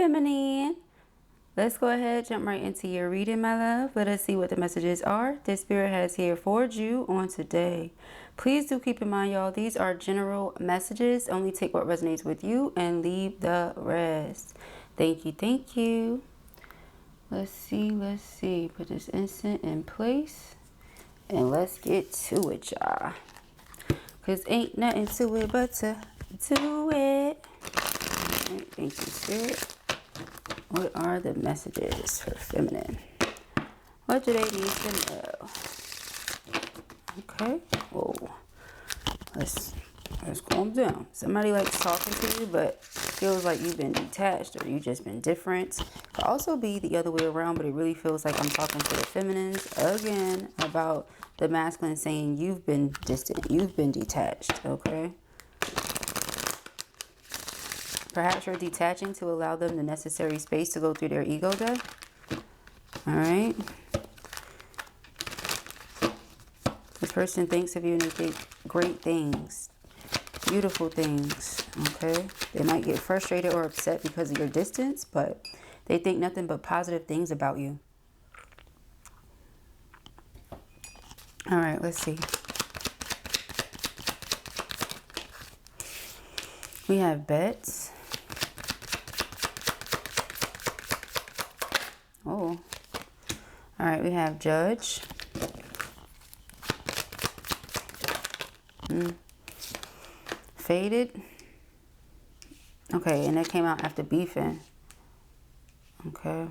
feminine. Let's go ahead, jump right into your reading, my love. Let us see what the messages are this spirit has here for you on today. Please do keep in mind, y'all, these are general messages. Only take what resonates with you and leave the rest. Thank you, thank you. Let's see. Put this incense in place. And let's get to it, y'all. Because ain't nothing to it but to do it. All right, thank you, spirit. What are the messages for feminine? What do they need to know? Okay. Whoa. Let's calm down. Somebody likes talking to you, but feels like you've been detached or you've just been different. Could also be the other way around, but it really feels like I'm talking to the feminines again about the masculine saying you've been distant, you've been detached. Okay. Perhaps you're detaching to allow them the necessary space to go through their ego death. All right. This person thinks of you and they think great things, beautiful things. Okay. They might get frustrated or upset because of your distance, but they think nothing but positive things about you. All right, let's see. We have bets. Oh, all right, we have judge. Faded. Okay, and that came out after beefing. Okay.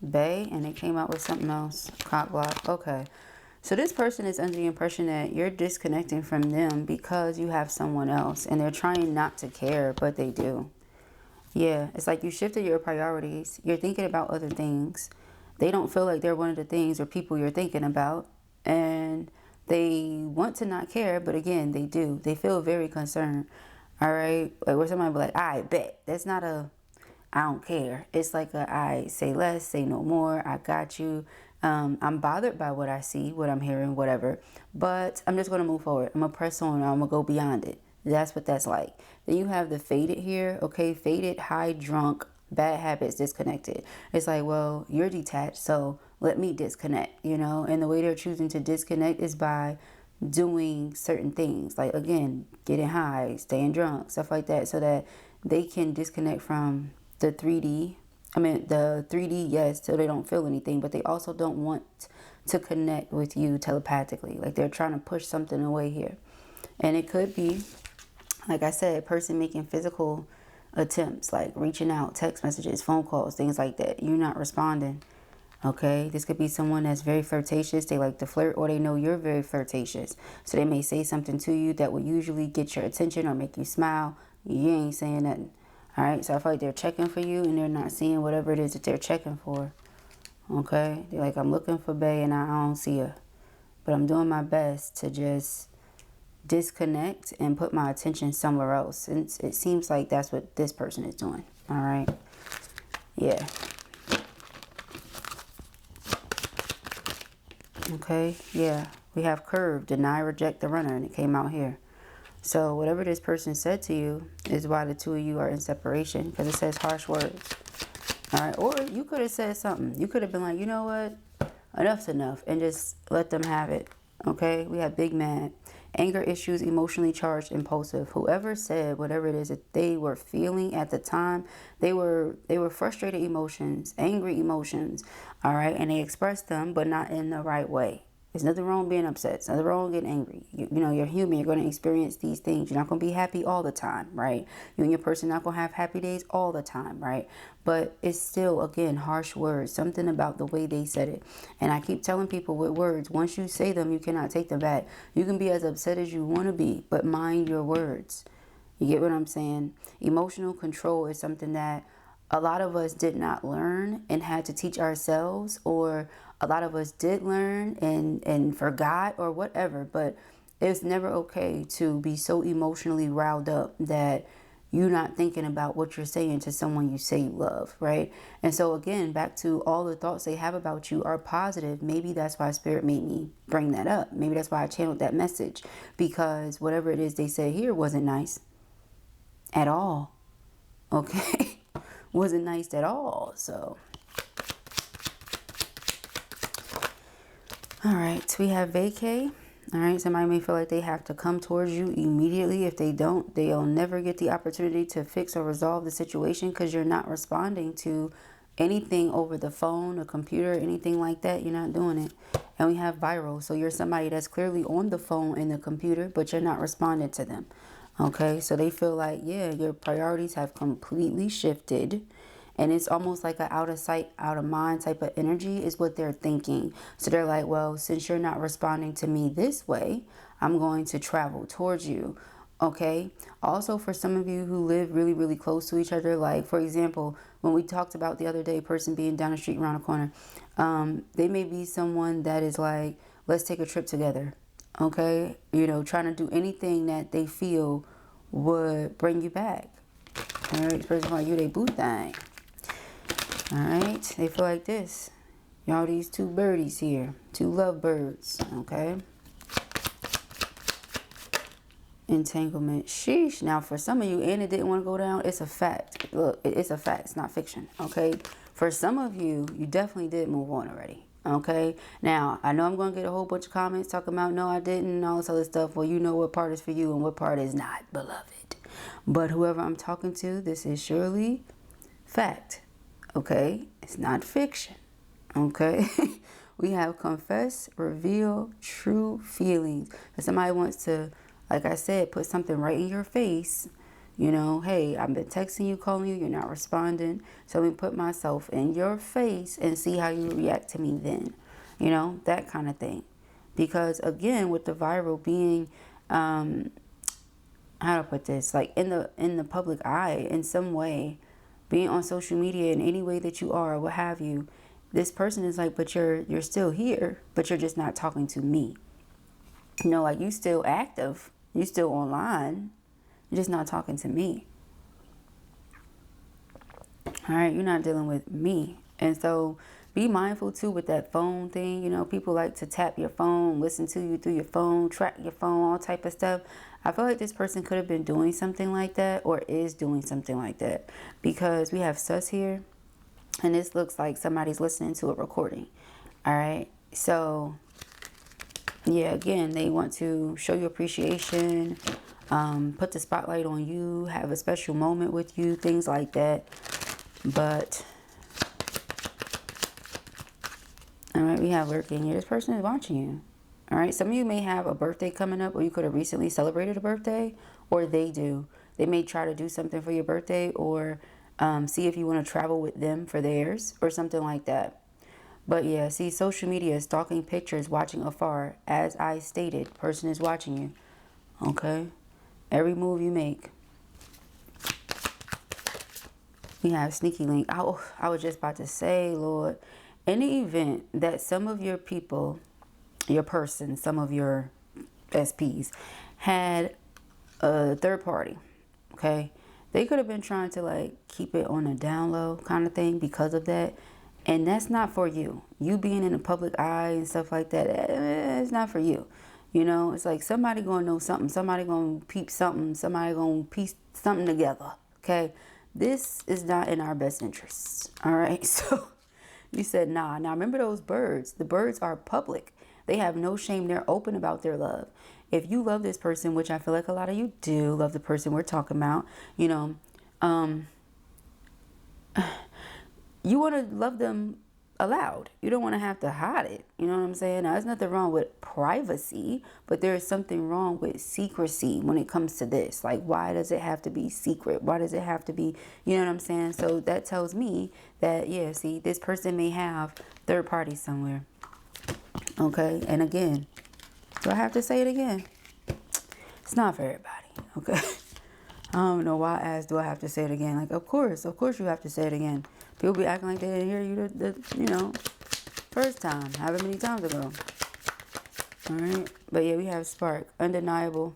Bay, and it came out with something else. Cock block. Okay. So this person is under the impression that you're disconnecting from them because you have someone else, and they're trying not to care, but they do. Yeah, it's like you shifted your priorities. You're thinking about other things. They don't feel like they're one of the things or people you're thinking about. And they want to not care, but again, they do. They feel very concerned. All right? Like where somebody be like, I bet. That's not a, I don't care. It's like a, I say less, say no more. I got you. I'm bothered by what I see, what I'm hearing, whatever. But I'm just going to move forward. I'm going to press on. I'm going to go beyond it. That's what that's like. Then you have the faded here. Okay, faded, high, drunk, bad habits, disconnected. It's like, well, you're detached, so let me disconnect, you know. And the way they're choosing to disconnect is by doing certain things. Like, again, getting high, staying drunk, stuff like that, so that they can disconnect from the 3D. I mean, the 3D, yes, so they don't feel anything, but they also don't want to connect with you telepathically. Like they're trying to push something away here. And it could be, like I said, a person making physical attempts, like reaching out, text messages, phone calls, things like that. You're not responding. Okay, this could be someone that's very flirtatious. They like to flirt, or they know you're very flirtatious. So they may say something to you that will usually get your attention or make you smile. You ain't saying nothing. All right, so I feel like they're checking for you and they're not seeing whatever it is that they're checking for. Okay, they're like, I'm looking for bae and I don't see her. But I'm doing my best to just disconnect and put my attention somewhere else. And it seems like that's what this person is doing. All right. Yeah. Okay. Yeah. We have curve, deny, reject the runner, and it came out here. So whatever this person said to you is why the two of you are in separation, because it says harsh words. All right. Or you could have said something. You could have been like, you know what? Enough's enough, and just let them have it. Okay. We have big mad. Anger issues, emotionally charged, impulsive. Whoever said whatever it is that they were feeling at the time, they were frustrated emotions, angry emotions, all right? And they expressed them, but not in the right way. There's nothing wrong being upset. There's nothing wrong getting angry. You know, you're human. You're going to experience these things. You're not going to be happy all the time, right? You and your person not going to have happy days all the time, right? But it's still, again, harsh words. Something about the way they said it. And I keep telling people with words, once you say them, you cannot take them back. You can be as upset as you want to be, but mind your words. You get what I'm saying? Emotional control is something that a lot of us did not learn and had to teach ourselves, or a lot of us did learn and forgot or whatever. But it's never okay to be so emotionally riled up that you're not thinking about what you're saying to someone you say you love, right? And so again, back to all the thoughts they have about you are positive. Maybe that's why Spirit made me bring that up. Maybe that's why I channeled that message, because whatever it is they said here wasn't nice. at all. Okay. Wasn't nice at all. So, all right, we have vacay. All right, somebody may feel like they have to come towards you immediately. If they don't, they'll never get the opportunity to fix or resolve the situation because you're not responding to anything over the phone, a computer, anything like that. You're not doing it. And we have viral. So you're somebody that's clearly on the phone and the computer, but you're not responding to them. Okay, so they feel like, yeah, your priorities have completely shifted. And it's almost like an out of sight, out of mind type of energy is what they're thinking. So they're like, well, since you're not responding to me this way, I'm going to travel towards you. Okay. Also, for some of you who live really, really close to each other, like, for example, when we talked about the other day, person being down the street around the corner, they may be someone that is like, let's take a trip together. Okay. You know, trying to do anything that they feel would bring you back. All right. Person like you, they boo thing. All right, they feel like this. Y'all, these two birdies here, two love birds, okay? Entanglement, sheesh. Now, for some of you, and it didn't want to go down, it's a fact. Look, it's a fact, it's not fiction, okay? For some of you, you definitely did move on already, okay? Now, I know I'm going to get a whole bunch of comments talking about, no, I didn't, and all this other stuff. Well, you know what part is for you and what part is not, beloved. But whoever I'm talking to, this is surely fact. Okay, it's not fiction. Okay, we have confess, reveal true feelings. If somebody wants to, like I said, put something right in your face, you know, hey, I've been texting you, calling you, you're not responding. So let me put myself in your face and see how you react to me then. You know, that kind of thing. Because again, with the viral being, how to put this, like in the public eye in some way, being on social media in any way that you are, what have you, this person is like, but you're still here, but you're just not talking to me. You know, like you still active, you still online, you're just not talking to me. All right, you're not dealing with me. And so be mindful too with that phone thing. You know, people like to tap your phone, listen to you through your phone, track your phone, all type of stuff. I feel like this person could have been doing something like that or is doing something like that because we have sus here and this looks like somebody's listening to a recording. All right. So yeah, again, they want to show you appreciation, put the spotlight on you, have a special moment with you, things like that. But all right, we have lurking here. This person is watching you. All right, some of you may have a birthday coming up or you could have recently celebrated a birthday, or they do. They may try to do something for your birthday or see if you want to travel with them for theirs or something like that. But yeah, see, social media, stalking pictures, watching afar. As I stated, person is watching you. Okay? Every move you make. We have sneaky link. I was just about to say, Lord, in the event that some of your people, your person, some of your SPs had a third party, okay? They could have been trying to like keep it on a down low kind of thing because of that. And that's not for you. You being in the public eye and stuff like that, it's not for you. You know, it's like somebody gonna know something. Somebody gonna peep something. Somebody gonna piece something together, okay? This is not in our best interests, all right? So you said, nah. Now remember those birds. The birds are public. They have no shame. They're open about their love. If you love this person, which I feel like a lot of you do love the person we're talking about, you know, you want to love them aloud. You don't want to have to hide it. You know what I'm saying? Now, there's nothing wrong with privacy, but there is something wrong with secrecy when it comes to this. Like, why does it have to be secret? Why does it have to be, you know what I'm saying? So that tells me that, yeah, see, this person may have third party somewhere. Okay, and again, do I have to say it again? It's not for everybody, okay? I don't know why I asked, do I have to say it again? Like, of course you have to say it again. People be acting like they didn't hear you, you know, first time, however many times ago. All right, but yeah, we have spark, undeniable.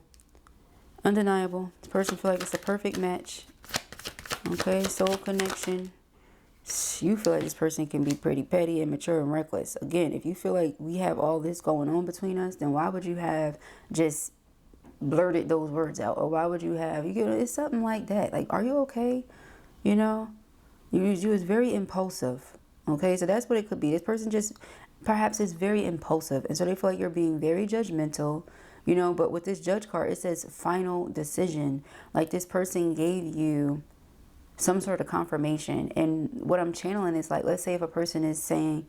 Undeniable. This person feel like it's a perfect match. Okay, soul connection. You feel like this person can be pretty petty, immature, and reckless. Again, if you feel like we have all this going on between us, then why would you have just blurted those words out? Or why would you have, it's something like that. Like, are you okay? You know, you was very impulsive. Okay, so that's what it could be. This person just perhaps is very impulsive, and so they feel like you're being very judgmental, you know. But with this Judge card, it says final decision. Like, this person gave you some sort of confirmation. And what I'm channeling is like, let's say if a person is saying,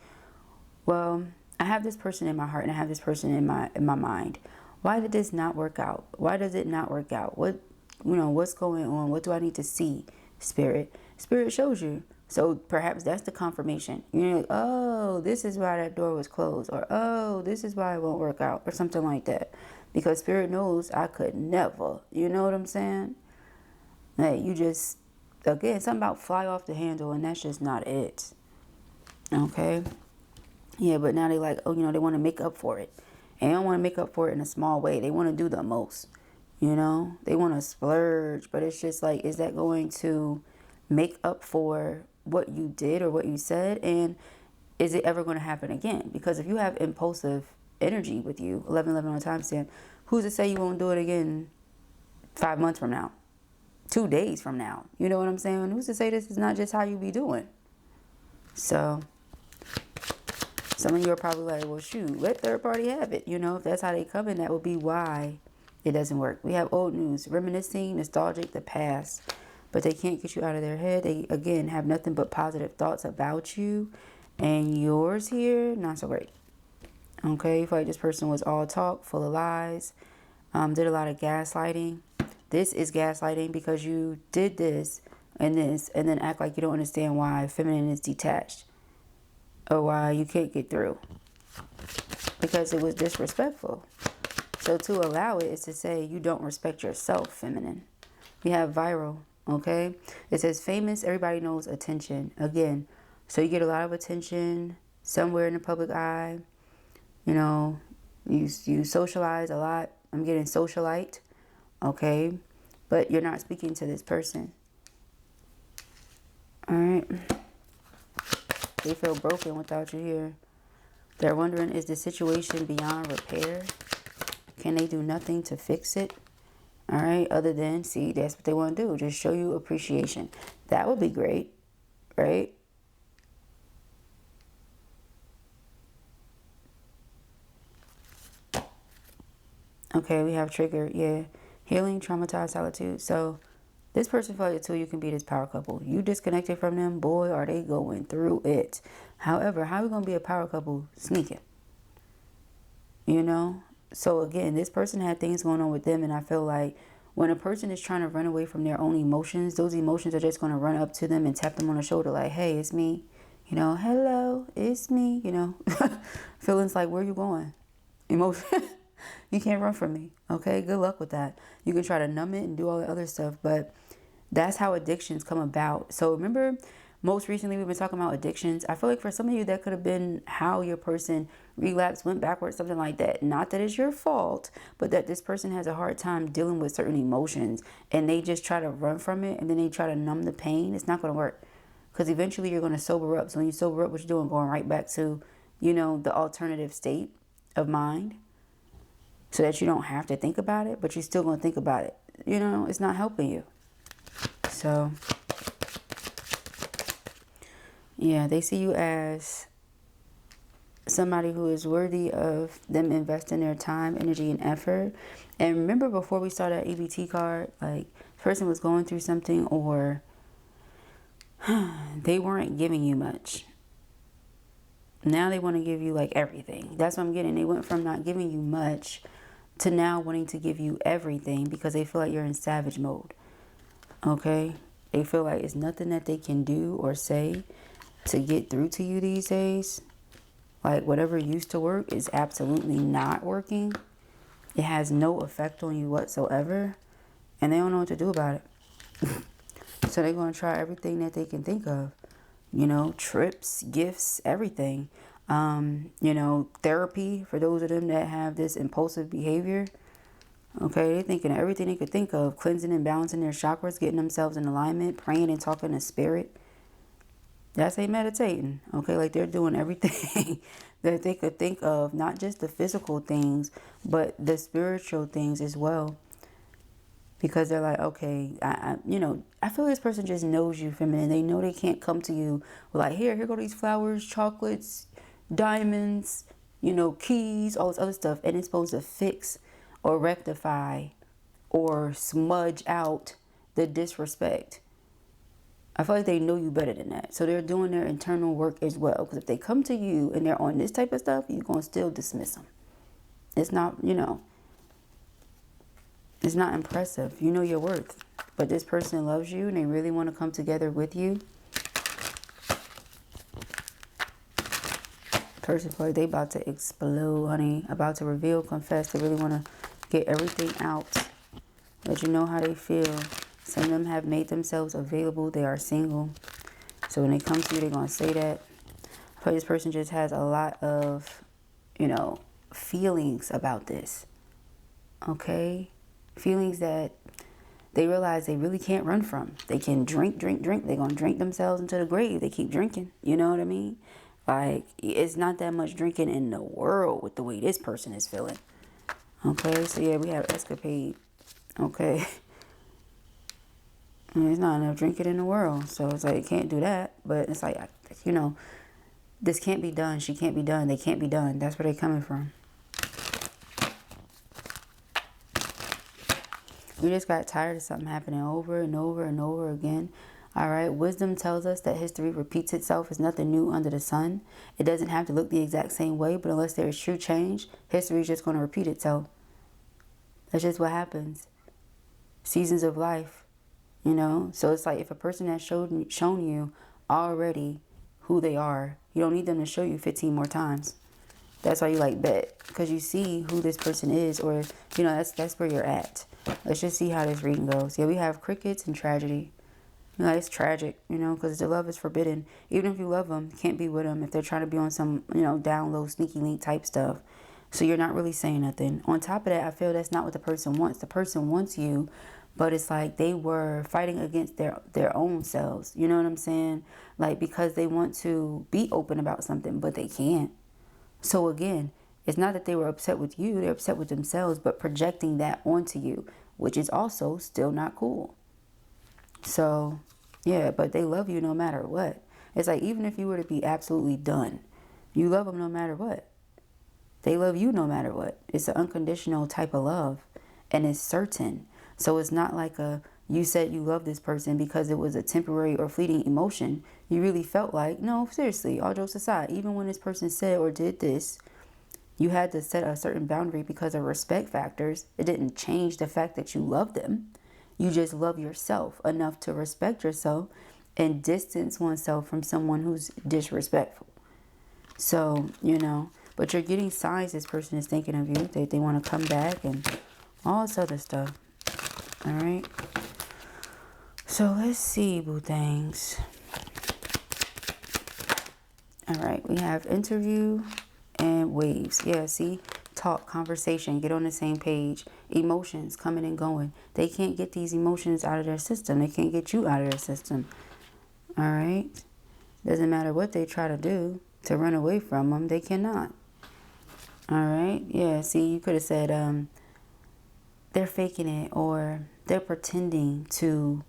well, I have this person in my heart and I have this person in my mind. Why did this not work out? Why does it not work out? What, you know, what's going on? What do I need to see? Spirit shows you. So perhaps that's the confirmation. You're like, oh, this is why that door was closed, or oh, this is why it won't work out, or something like that. Because Spirit knows I could never. You know what I'm saying? Hey, you just, again, something about fly off the handle, and that's just not it. Okay? Yeah, but now they like, oh, you know, they want to make up for it. And they don't want to make up for it in a small way. They want to do the most. You know? They want to splurge. But it's just like, is that going to make up for what you did or what you said? And is it ever going to happen again? Because if you have impulsive energy with you, 1111 on a timestamp, who's to say you won't do it again 5 months from now? 2 days from now? You know what I'm saying? Who's to say this is not just how you be doing? So some of you are probably like, well, shoot, let third party have it. You know, if that's how they come in, that would be why it doesn't work. We have old news, reminiscing, nostalgic, the past. But they can't get you out of their head. They, again, have nothing but positive thoughts about you. And yours here, not so great. Okay, you feel like this person was all talk, full of lies, did a lot of gaslighting. This is gaslighting because you did this, and then act like you don't understand why feminine is detached. Or why you can't get through. Because it was disrespectful. So to allow it is to say you don't respect yourself, feminine. We have viral. Okay, it says famous, everybody knows attention. Again, so you get a lot of attention somewhere in the public eye. You know, you socialize a lot. I'm getting socialite. Okay, but you're not speaking to this person. All right, they feel broken without you here. They're wondering, is the situation beyond repair? Can they do nothing to fix it? All right, other than, see, that's what they want to do. Just show you appreciation. That would be great, right? Okay, we have trigger, yeah. Healing, traumatized, solitude. So this person felt it too. You can be this power couple. You disconnected from them, boy, are they going through it. However, how are we going to be a power couple sneaking? You know? So again, this person had things going on with them, and I feel like when a person is trying to run away from their own emotions, those emotions are just going to run up to them and tap them on the shoulder like, hey, it's me. You know, hello, it's me. You know, feelings like, where are you going? Emotion. You can't run from me. Okay, good luck with that. You can try to numb it and do all the other stuff, but that's how addictions come about. So remember, most recently we've been talking about addictions. I feel like for some of you that could have been how your person relapsed, went backwards, something like that. Not that it's your fault, but that this person has a hard time dealing with certain emotions and they just try to run from it and then they try to numb the pain. It's not going to work because eventually you're going to sober up. So when you sober up, what you're doing, going right back to, you know, the alternative state of mind so that you don't have to think about it, but you're still going to think about it. You know, it's not helping you. So yeah, they see you as somebody who is worthy of them investing their time, energy, and effort. And remember, before we saw that EBT card, like, the person was going through something, or they weren't giving you much. Now they want to give you, like, everything. That's what I'm getting. They went from not giving you much to now wanting to give you everything because they feel like you're in savage mode. Okay? They feel like it's nothing that they can do or say to get through to you these days. Like, whatever used to work is absolutely not working. It has no effect on you whatsoever. And they don't know what to do about it. So they're going to try everything that they can think of. You know, trips, gifts, everything. You know, therapy for those of them that have this impulsive behavior. Okay, they're thinking of everything they could think of. Cleansing and balancing their chakras, getting themselves in alignment, praying and talking to spirit. That's a meditating. Okay, like they're doing everything that they could think of. Not just the physical things, but the spiritual things as well. because they're like, okay, I feel this person just knows you feminine. They know they can't come to you with like, here go these flowers, chocolates, diamonds, keys, all this other stuff, and it's supposed to fix or rectify or smudge out the disrespect. I feel like they know you better than that. So they're doing their internal work as well. Because if they come to you and they're on this type of stuff, you're going to still dismiss them. It's not, it's not impressive. You know your worth. But this person loves you and they really want to come together with you. Person feel like they about to explode, honey. About to reveal, confess. They really want to get everything out. Let you know how they feel. Some of them have made themselves available. They are single. So when they come to you, they're going to say that. I feel like this person just has a lot of, feelings about this. Okay? Feelings that they realize they really can't run from. They can drink. They're going to drink themselves into the grave. They keep drinking. You know what I mean? Like, it's not that much drinking in the world with the way this person is feeling. Okay? So, yeah, we have escapade. Okay? There's not enough drinking in the world. So it's like, can't do that. But it's like, this can't be done. She can't be done. They can't be done. That's where they're coming from. You just got tired of something happening over and over and over again. All right. Wisdom tells us that history repeats itself. It's nothing new under the sun. It doesn't have to look the exact same way. But unless there is true change, history is just going to repeat itself. That's just what happens. Seasons of life. So it's like if a person has shown you already who they are, you don't need them to show you 15 more times. That's why you like bet, because you see who this person is, or that's where you're at. Let's just see how this reading goes. Yeah, we have crickets and tragedy. It's tragic, because the love is forbidden. Even if you love them, you can't be with them if they're trying to be on some down low sneaky link type stuff. So you're not really saying nothing. On top of that, I feel that's not what the person wants. The person wants you. But it's like they were fighting against their own selves. You know what I'm saying? Like, because they want to be open about something, but they can't. So again, it's not that they were upset with you. They're upset with themselves, but projecting that onto you, which is also still not cool. So, yeah, but they love you no matter what. It's like, even if you were to be absolutely done, you love them no matter what. They love you no matter what. It's an unconditional type of love, and it's certain. So it's not like you said you love this person because it was a temporary or fleeting emotion. You really felt like, no, seriously, all jokes aside, even when this person said or did this, you had to set a certain boundary because of respect factors. It didn't change the fact that you love them. You just love yourself enough to respect yourself and distance oneself from someone who's disrespectful. So, but you're getting signs this person is thinking of you. They want to come back and all this other stuff. All right. So let's see, boo things. All right. We have interview and waves. Yeah, see? Talk, conversation, get on the same page. Emotions coming and going. They can't get these emotions out of their system. They can't get you out of their system. All right. Doesn't matter what they try to do to run away from them. They cannot. All right. Yeah, see, you could have said, they're faking it, or they're pretending to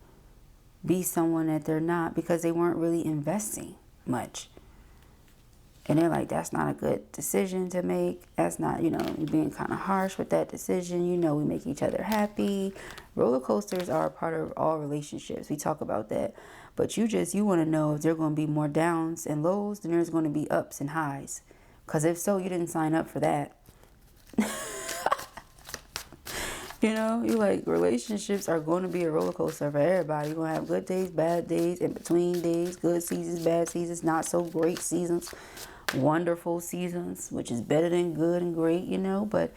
be someone that they're not because they weren't really investing much. And they're like, that's not a good decision to make. That's not, you're being kind of harsh with that decision. We make each other happy. Roller coasters are a part of all relationships. We talk about that. But you want to know if there are going to be more downs and lows than there's going to be ups and highs. Because if so, you didn't sign up for that. You like, relationships are going to be a roller coaster for everybody. You're going to have good days, bad days, in between days, good seasons, bad seasons, not so great seasons, wonderful seasons, which is better than good and great, But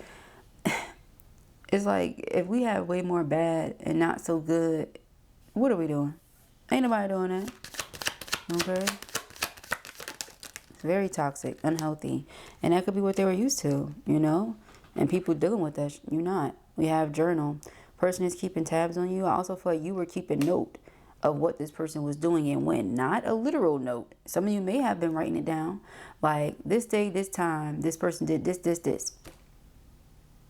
it's like, if we have way more bad and not so good, what are we doing? Ain't nobody doing that. Okay? It's very toxic, unhealthy. And that could be what they were used to, And people dealing with that, you're not. We have journal. Person is keeping tabs on you. I also feel like you were keeping note of what this person was doing and when. Not a literal note. Some of you may have been writing it down. Like, this day, this time, this person did this, this, this.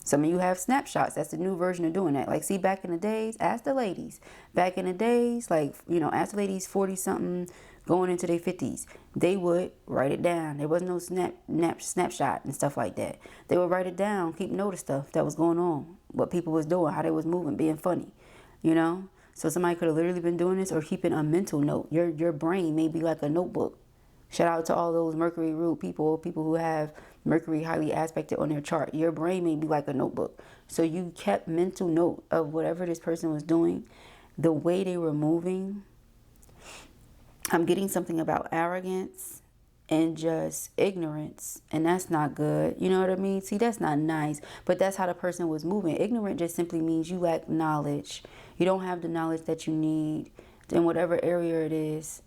Some of you have snapshots. That's the new version of doing that. Like, see, back in the days, ask the ladies. Back in the days, like, you know, ask the ladies 40-something going into their 50s. They would write it down. There was no snapshot and stuff like that. They would write it down, keep note of stuff that was going on, what people was doing, how they was moving, being funny, you know? So somebody could have literally been doing this or keeping a mental note. Your brain may be like a notebook. Shout out to all those Mercury ruled people who have Mercury highly aspected on their chart. Your brain may be like a notebook. So you kept mental note of whatever this person was doing, the way they were moving. I'm getting something about arrogance and just ignorance, and that's not good. You know what I mean? See, that's not nice, but that's how the person was moving. Ignorant just simply means you lack knowledge. You don't have the knowledge that you need in whatever area it is.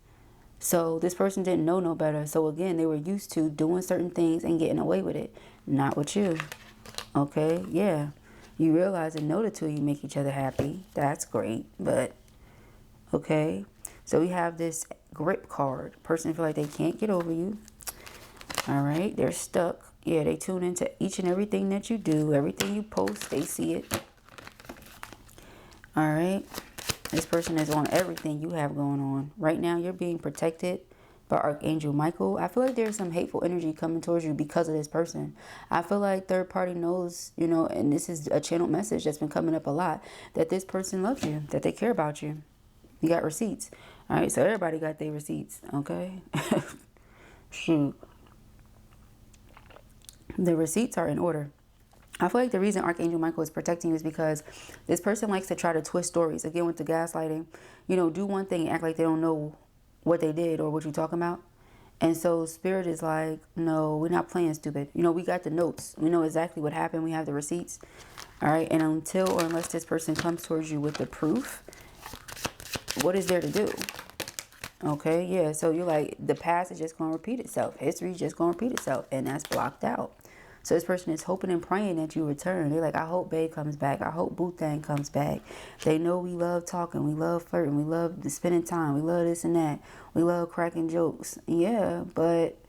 So this person didn't know no better. So again, they were used to doing certain things and getting away with it. Not with you. Okay, yeah. You realize and know the two of you make each other happy. That's great. But, okay. So we have this grip card. Person feel like they can't get over you. All right, they're stuck. Yeah, they tune into each and everything that you do. Everything you post, they see it. All right. This person is on everything you have going on. Right now, you're being protected by Archangel Michael. I feel like there's some hateful energy coming towards you because of this person. I feel like third party knows, you know, and this is a channeled message that's been coming up a lot, that this person loves you, that they care about you. You got receipts. All right, so everybody got their receipts, okay? Shoot. The receipts are in order. I feel like the reason Archangel Michael is protecting you is because this person likes to try to twist stories. Again, with the gaslighting, you know, do one thing and act like they don't know what they did or what you're talking about. And so Spirit is like, no, we're not playing stupid. You know, we got the notes. We know exactly what happened. We have the receipts. All right. And until or unless this person comes towards you with the proof, what is there to do? Okay. Yeah. So you're like, the past is just going to repeat itself. History is just going to repeat itself. And that's blocked out. So this person is hoping and praying that you return. They're like, I hope Babe comes back. I hope Boo Thang comes back. They know we love talking. We love flirting. We love spending time. We love this and that. We love cracking jokes. Yeah, but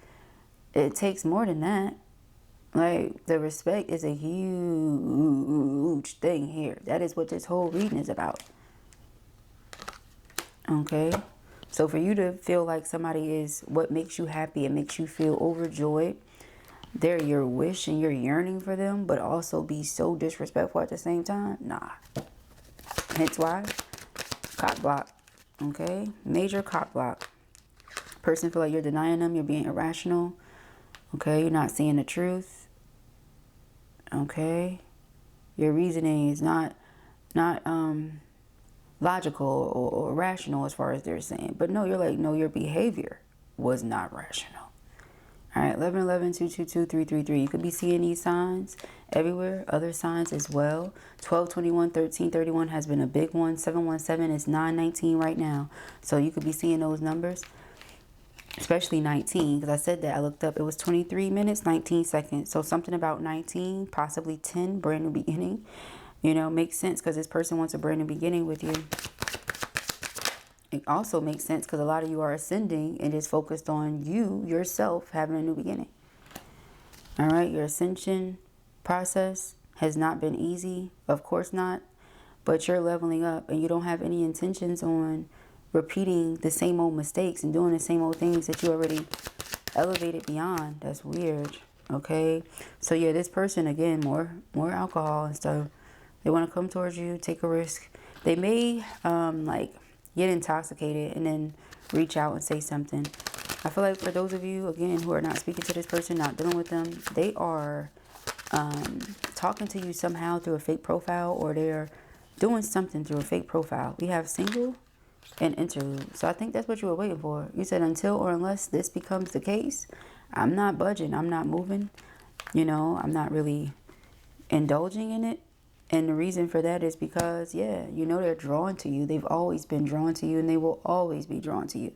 it takes more than that. Like, the respect is a huge thing here. That is what this whole reading is about. Okay? So for you to feel like somebody is what makes you happy and makes you feel overjoyed, they're your wish and you're yearning for them, but also be so disrespectful at the same time? Nah. Hence why, cock block. Okay? Major cock block. Person feel like you're denying them, you're being irrational. Okay? You're not seeing the truth. Okay? Your reasoning is not logical or rational as far as they're saying. But no, you're like, no, your behavior was not rational. All right, 11, 11, 2, 2, 2, 3, 3, 3. You could be seeing these signs everywhere. Other signs as well. 12, 21, 13, 31 has been a big one. 717 is 919 right now. So you could be seeing those numbers. Especially 19. Because I said that. I looked up. It was 23 minutes, 19 seconds. So something about 19, possibly 10, brand new beginning. You know, makes sense because this person wants a brand new beginning with you. It also makes sense because a lot of you are ascending and is focused on you, yourself, having a new beginning. All right, your ascension process has not been easy. Of course not. But you're leveling up and you don't have any intentions on repeating the same old mistakes and doing the same old things that you already elevated beyond. That's weird. Okay. So yeah, this person, again, more alcohol and stuff. They want to come towards you, take a risk. They may like get intoxicated and then reach out and say something. I feel like for those of you, again, who are not speaking to this person, not dealing with them, they are talking to you somehow through a fake profile, or they're doing something through a fake profile. We have single and interlude. So I think that's what you were waiting for. You said until or unless this becomes the case, I'm not budging. I'm not moving. You know, I'm not really indulging in it. And the reason for that is because, yeah, you know they're drawn to you. They've always been drawn to you and they will always be drawn to you.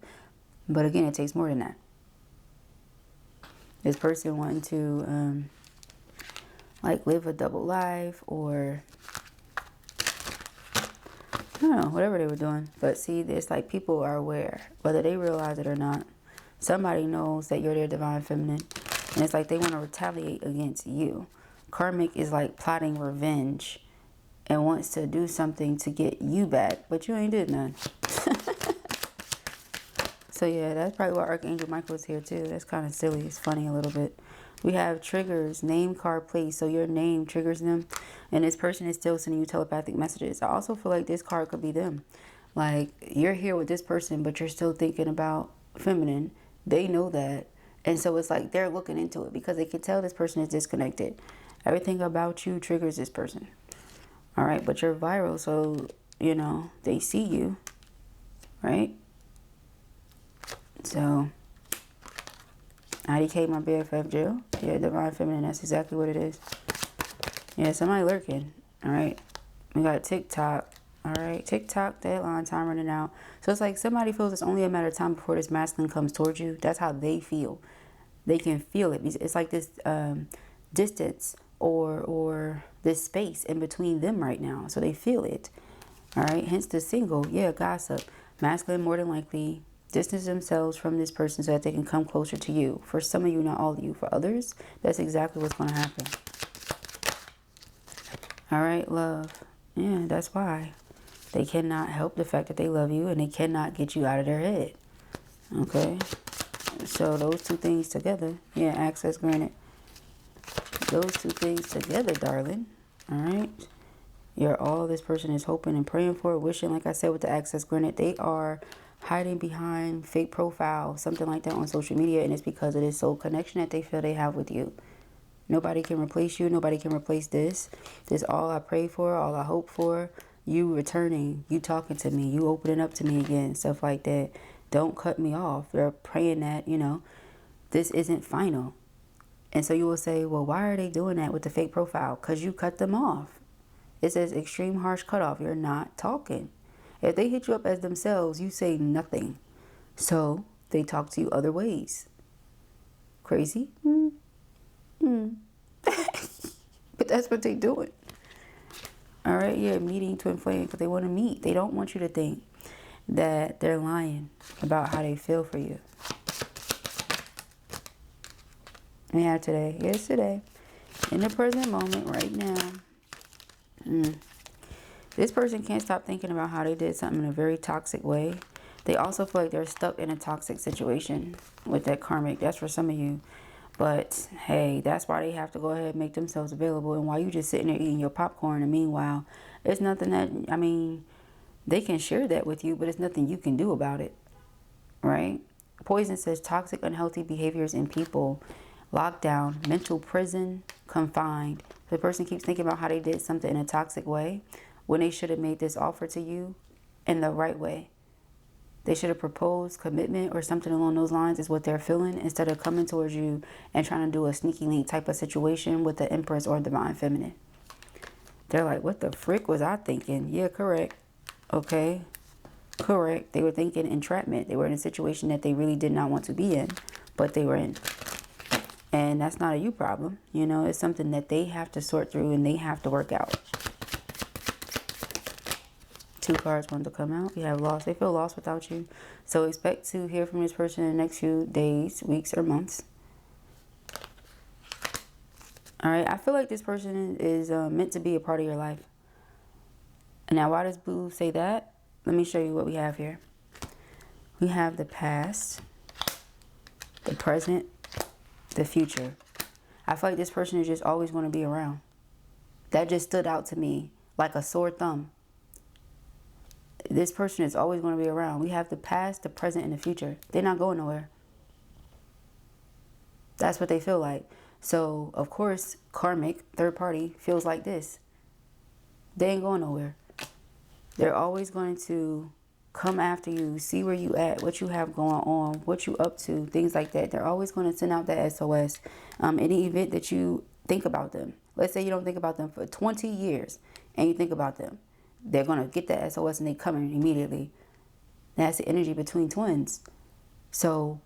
But again, it takes more than that. This person wanting to, like, live a double life or, I don't know, whatever they were doing. But see, it's like people are aware, whether they realize it or not. Somebody knows that you're their divine feminine. And it's like they want to retaliate against you. karmic is like plotting revenge and wants to do something to get you back, but you ain't did none. So yeah, that's probably why Archangel Michael is here too. That's kind of silly. It's funny a little bit. We have triggers, name, card, place. So your name triggers them, and this person is still sending you telepathic messages. I also feel like this card could be them. Like, you're here with this person, but you're still thinking about feminine. They know that. And so it's like they're looking into it because they can tell this person is disconnected. Everything about you triggers this person. All right, but you're viral, so, you know, they see you, right? So, IDK, my BFF, Jill. Yeah, divine feminine, that's exactly what it is. Yeah, somebody lurking. All right, we got TikTok. All right, TikTok, deadline, time running out. So it's like somebody feels it's only a matter of time before this masculine comes towards you. That's how they feel. They can feel it. It's like this distance or this space in between them right now. So they feel it. All right, hence the single. Yeah, gossip. Masculine, more than likely, distance themselves from this person so that they can come closer to you. For some of you, not all of you. For others, that's exactly what's going to happen. All right, love. Yeah, that's why. They cannot help the fact that they love you, and they cannot get you out of their head. Okay? So those two things together. Yeah, access granted. Those two things together, darling. All right? You're all this person is hoping and praying for, wishing, like I said, with the access granted. They are hiding behind fake profile, something like that on social media, and it's because of this soul connection that they feel they have with you. Nobody can replace you. Nobody can replace this. This is all I pray for, all I hope for. You returning, you talking to me, you opening up to me again, stuff like that. Don't cut me off. They're praying that, you know, this isn't final. And so you will say, well, why are they doing that with the fake profile? Because you cut them off. It says extreme harsh cutoff. You're not talking. If they hit you up as themselves, you say nothing. So they talk to you other ways. Crazy? But that's what they doing. All right, yeah, meeting twin flame because they want to meet. They don't want you to think that they're lying about how they feel for you. We have today. Yes, today. In the present moment, right now. This person can't stop thinking about how they did something in a very toxic way. They also feel like they're stuck in a toxic situation with that karmic. That's for some of you. But, hey, that's why they have to go ahead and make themselves available. And while you just sitting there eating your popcorn, and meanwhile, it's nothing that, I mean, they can share that with you, but it's nothing you can do about it, right? Poison says toxic, unhealthy behaviors in people, lockdown, mental prison, confined. The person keeps thinking about how they did something in a toxic way when they should have made this offer to you in the right way. They should have proposed commitment or something along those lines is what they're feeling, instead of coming towards you and trying to do a sneaky link type of situation with the Empress or Divine Feminine. They're like, what the frick was I thinking? Yeah, correct. Okay, correct. They were thinking entrapment. They were in a situation that they really did not want to be in, but they were in. And that's not a you problem. You know, it's something that they have to sort through and they have to work out. Two cards want to come out. You have lost. They feel lost without you. So expect to hear from this person in the next few days, weeks, or months. All right. I feel like this person is meant to be a part of your life. And now, why does Blue say that? Let me show you what we have here. We have the past, the present, the future. I feel like this person is just always going to be around. That just stood out to me like a sore thumb. This person is always going to be around. We have the past, the present, and the future. They're not going nowhere. That's what they feel like. So, of course, karmic, third party, feels like this. They ain't going nowhere. They're always going to come after you, see where you at, what you have going on, what you up to, things like that. They're always going to send out that SOS. Any event that you think about them. Let's say you don't think about them for 20 years and you think about them. They're going to get that SOS and they coming immediately. That's the energy between twins. So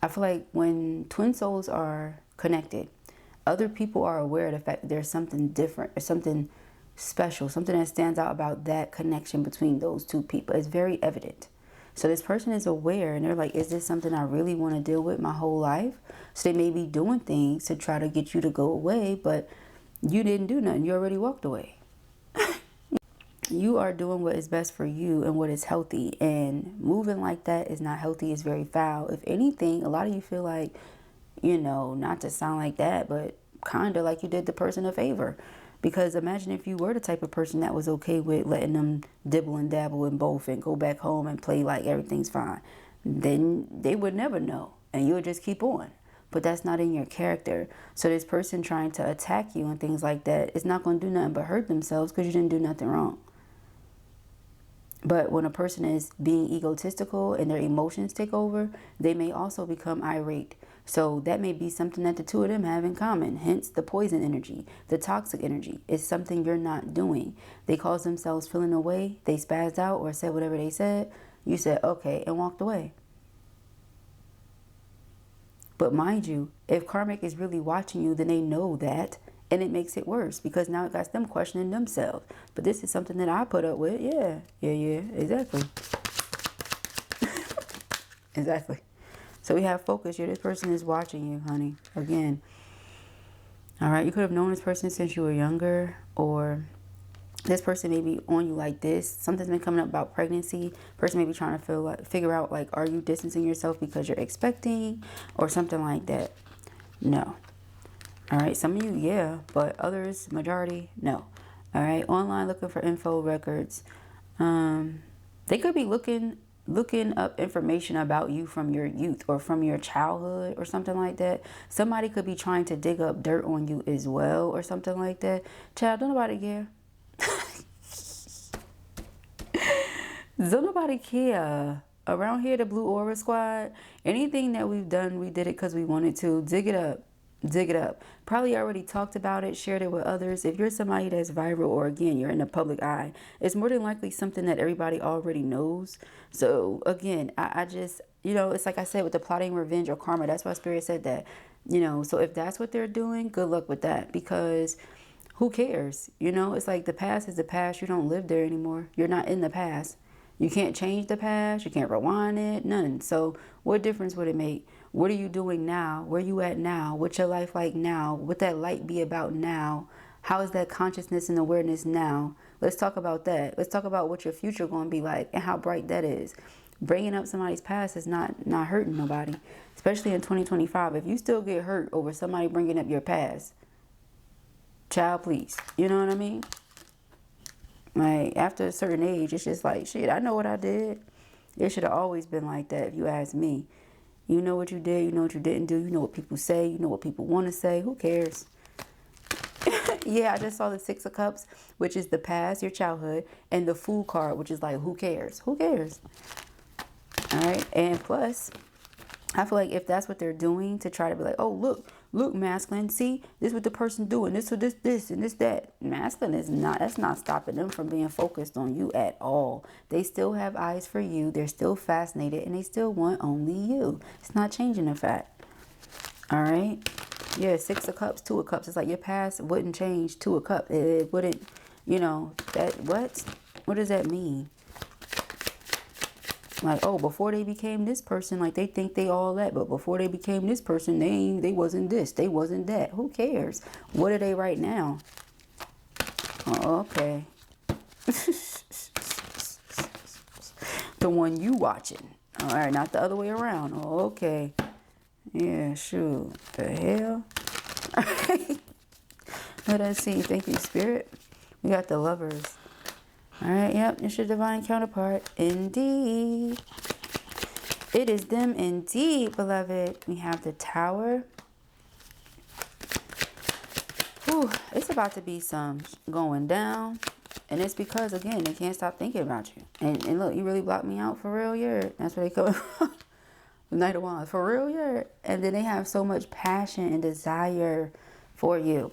I feel like when twin souls are connected, other people are aware of the fact that there's something different or something special, something that stands out about that connection between those two people. It's very evident. So this person is aware and they're like, is this something I really want to deal with my whole life? So they may be doing things to try to get you to go away, but You didn't do nothing. You already walked away. You are doing what is best for you and what is healthy. And moving like that is not healthy. It's very foul. If anything, a lot of you feel like, you know, not to sound like that, but kind of like you did the person a favor. Because imagine if you were the type of person that was okay with letting them dibble and dabble in both and go back home and play like everything's fine. Then they would never know. And you would just keep on. But that's not in your character. So this person trying to attack you and things like that is not going to do nothing but hurt themselves because you didn't do nothing wrong. But when a person is being egotistical and their emotions take over, they may also become irate. So that may be something that the two of them have in common. Hence the poison energy, the toxic energy. It's something you're not doing. They caused themselves feeling away. They spazzed out or said whatever they said. You said, okay, and walked away. But mind you, if karmic is really watching you, then they know that. And it makes it worse because now it got them questioning themselves. But this is something that I put up with. Yeah, exactly. Exactly. So we have focus here. This person is watching you, honey. Again. All right. You could have known this person since you were younger, or this person may be on you like this. Something's been coming up about pregnancy. Person may be trying to figure out, like, are you distancing yourself because you're expecting or something like that? No. All right. Some of you, yeah, but others, majority, no. All right. Online looking for info records. They could be looking up information about you from your youth or from your childhood or something like that. Somebody could be trying to dig up dirt on you as well or something like that. Child, don't nobody care. Don't nobody care. Around here, the Blue Aura Squad, anything that we've done, we did it because we wanted to. Dig it up. Dig it up. Probably already talked about it, shared it with others. If you're somebody that's viral, or again, you're in the public eye, it's more than likely something that everybody already knows. So again, I just, you know, it's like I said with the plotting revenge or karma. That's why Spirit said that, you know, so if that's what they're doing, good luck with that, because who cares? You know, it's like the past is the past. You don't live there anymore. You're not in the past. You can't change the past. You can't rewind it. None. So what difference would it make? What are you doing now? Where you at now? What's your life like now? What that light be about now? How is that consciousness and awareness now? Let's talk about that. Let's talk about what your future going to be like and how bright that is. Bringing up somebody's past is not hurting nobody, especially in 2025. If you still get hurt over somebody bringing up your past, child, please. You know what I mean? Like, after a certain age, it's just like, shit, I know what I did. It should have always been like that, if you ask me. You know what you did, you know what you didn't do, you know what people say, you know what people want to say. Who cares? Yeah, I just saw the Six of Cups, which is the past, your childhood, and the Fool card, which is like, who cares? Who cares? All right, and plus, I feel like if that's what they're doing to try to be like, oh, look, masculine, see, this is what the person doing, this, and this, that. Masculine is not, that's not stopping them from being focused on you at all. They still have eyes for you. They're still fascinated, and they still want only you. It's not changing the fact. All right. Yeah, Six of Cups, Two of Cups. It's like your past wouldn't change. Two of Cups. It wouldn't, you know, that, what does that mean? Like, oh, before they became this person, like they think they all that, but before they became this person, they wasn't this, they wasn't that. Who cares? What are they right now? Oh, okay. The one you watching. All right, not the other way around. Oh, okay. Yeah, shoot. The hell? All right. Let us see. Thank you, Spirit. We got the Lovers. All right, yep, it's your divine counterpart. Indeed. It is them indeed, beloved. We have the Tower. Whew, it's about to be some going down. And it's because, again, they can't stop thinking about you. And look, you really blocked me out for real, yeah. That's where they come from. The Knight of Wands, for real, yeah. And then they have so much passion and desire for you.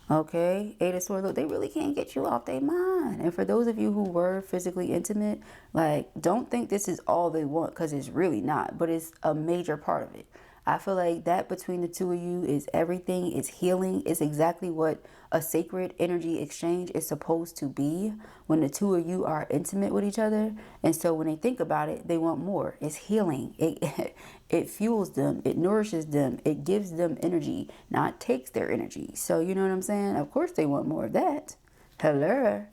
Okay, Eight of Swords, look, they really can't get you off their mind. And for those of you who were physically intimate, like, don't think this is all they want, because it's really not, but it's a major part of it. I feel like that between the two of you is everything. It's healing. It's exactly what a sacred energy exchange is supposed to be when the two of you are intimate with each other. And so when they think about it, they want more. It's healing. It fuels them. It nourishes them. It gives them energy, not takes their energy. So you know what I'm saying? Of course they want more of that. Hello.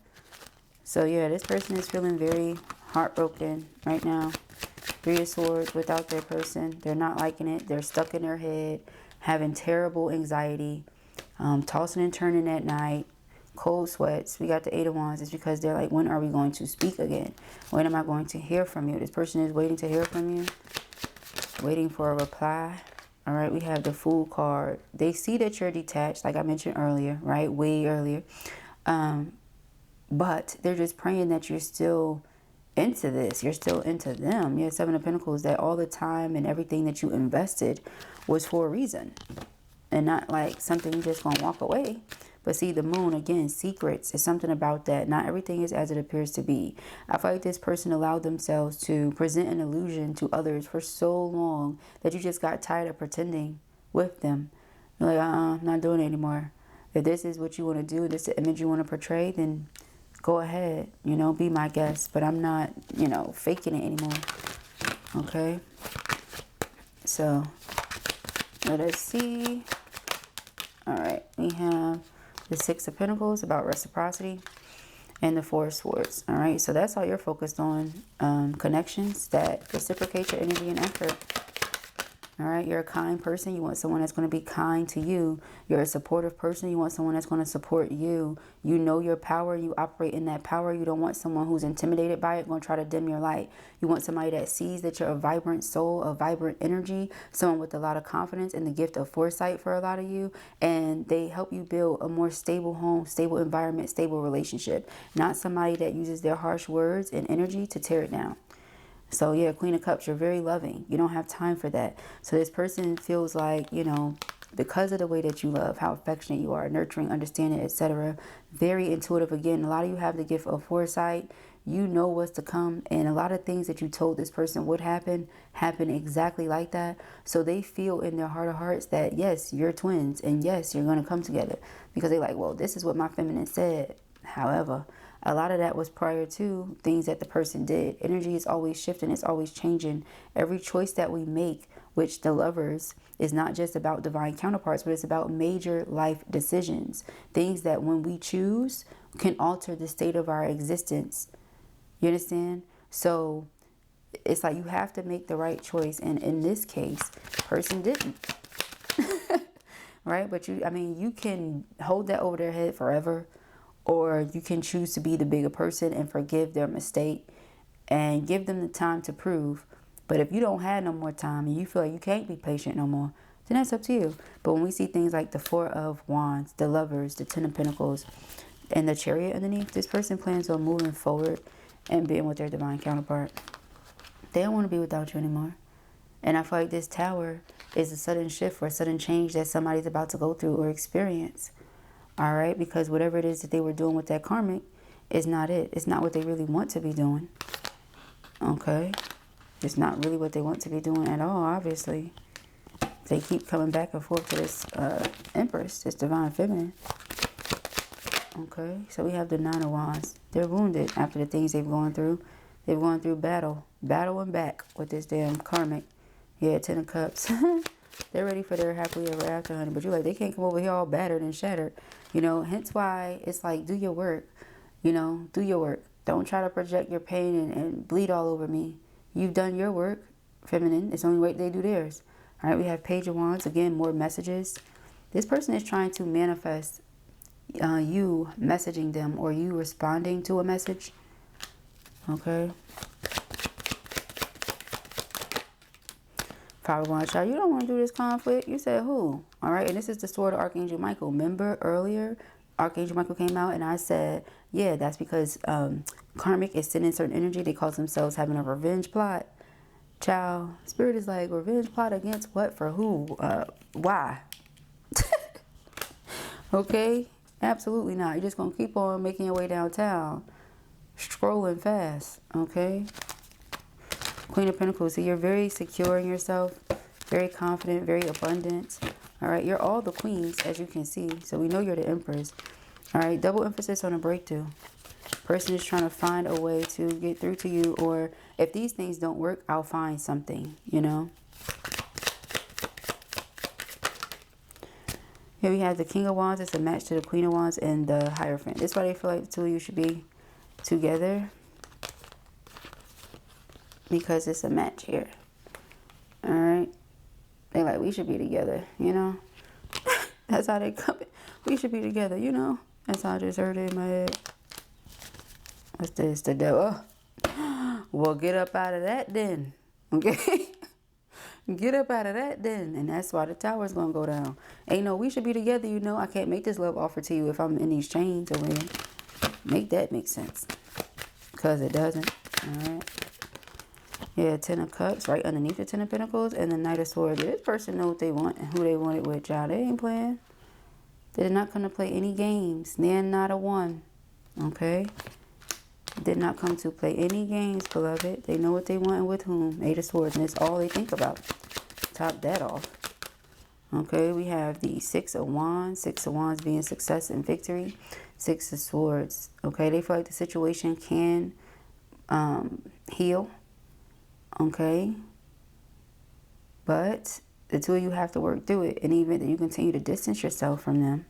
So yeah, this person is feeling very heartbroken right now. Three of Swords without their person. They're not liking it. They're stuck in their head, having terrible anxiety, tossing and turning at night, cold sweats. We got the Eight of Wands. It's because they're like, when are we going to speak again? When am I going to hear from you? This person is waiting to hear from you, waiting for a reply. All right, we have the Fool card. They see that you're detached, like I mentioned earlier, right? Way earlier. But they're just praying that you're still into this. You're still into them. You have Seven of Pentacles, that all the time and everything that you invested was for a reason. And not like something you just gonna walk away. But see, the Moon, again, secrets. Is something about that. Not everything is as it appears to be. I feel like this person allowed themselves to present an illusion to others for so long that you just got tired of pretending with them. You're like, I'm not doing it anymore. If this is what you want to do, this is the image you want to portray, then go ahead, you know, be my guest. But I'm not, you know, faking it anymore. Okay? So, let us see. All right, we have the Six of Pentacles, about reciprocity, and the Four of Swords. All right, so that's all you're focused on. Connections that reciprocate your energy and effort. All right, you're a kind person. You want someone that's going to be kind to you. You're a supportive person. You want someone that's going to support you. You know your power. You operate in that power. You don't want someone who's intimidated by it, going to try to dim your light. You want somebody that sees that you're a vibrant soul, a vibrant energy, someone with a lot of confidence and the gift of foresight for a lot of you. And they help you build a more stable home, stable environment, stable relationship. Not somebody that uses their harsh words and energy to tear it down. So yeah, Queen of Cups, you're very loving. You don't have time for that. So this person feels like, you know, because of the way that you love, how affectionate you are, nurturing, understanding, etc. Very intuitive. Again, a lot of you have the gift of foresight. You know what's to come. And a lot of things that you told this person would happen exactly like that. So they feel in their heart of hearts that, yes, you're twins. And yes, you're going to come together. Because they're like, well, this is what my feminine said. However, a lot of that was prior to things that the person did. Energy is always shifting. It's always changing. Every choice that we make, which the Lovers is not just about divine counterparts, but it's about major life decisions. Things that when we choose can alter the state of our existence. You understand? So it's like you have to make the right choice. And in this case, person didn't. Right? But you can hold that over their head forever. Or you can choose to be the bigger person and forgive their mistake and give them the time to prove. But if you don't have no more time and you feel like you can't be patient no more, then that's up to you. But when we see things like the Four of Wands, the Lovers, the Ten of Pentacles, and the Chariot underneath, this person plans on moving forward and being with their divine counterpart. They don't want to be without you anymore. And I feel like this Tower is a sudden shift or a sudden change that somebody's about to go through or experience. All right, because whatever it is that they were doing with that karmic is not it. It's not what they really want to be doing. Okay, it's not really what they want to be doing at all, obviously. They keep coming back and forth to this Empress, this divine feminine. Okay, so we have the Nine of Wands. They're wounded after the things they've gone through. They've gone through battle and back with this damn karmic. Yeah, Ten of Cups. They're ready for their happily ever after, honey. But you're like, they can't come over here all battered and shattered. You know, hence why it's like, do your work. You know, do your work. Don't try to project your pain and bleed all over me. You've done your work, feminine. It's the only way they do theirs. All right, we have Page of Wands. Again, more messages. This person is trying to manifest you messaging them or you responding to a message. Okay. Five of Wands, child, you don't want to do this conflict. You said who? All right, and this is the Sword of Archangel Michael. Remember earlier, Archangel Michael came out and I said, yeah, that's because karmic is sending certain energy. They call themselves having a revenge plot. Child, Spirit is like, revenge plot against what? For who? Why? Okay, absolutely not. You're just going to keep on making your way downtown, scrolling fast, okay? Queen of Pentacles, so you're very secure in yourself, Very confident, very abundant. All right, you're all the queens, as you can see. So we know you're the empress. All right, double emphasis on a breakthrough. Person is trying to find a way to get through to you, or if these things don't work, I'll find something, you know. Here we have the King of Wands. It's a match to the Queen of Wands and the Hierophant. This is why they feel like the two of you should be together, because it's a match here. All right, they like, we should be together, you know. That's how they come in. We should be together, you know. That's how I just heard it in my head. What's this? The devil. Well, get up out of that then. Okay? Get up out of that then. And that's why the tower's going to go down. Ain't no, we should be together, you know. I can't make this love offer to you if I'm in these chains over here. Make that make sense. Because it doesn't. Alright. Yeah, Ten of Cups right underneath the Ten of Pentacles and the Knight of Swords. This person knows what they want and who they want it with, y'all. They ain't playing. They did not come to play any games. They're not a one. Okay? Did not come to play any games, beloved. They know what they want and with whom. Eight of Swords, and it's all they think about. Top that off. Okay, we have the Six of Wands. Six of Wands being success and victory. Six of Swords. Okay, they feel like the situation can heal. Okay. But the two of you have to work through it. And even that you continue to distance yourself from them.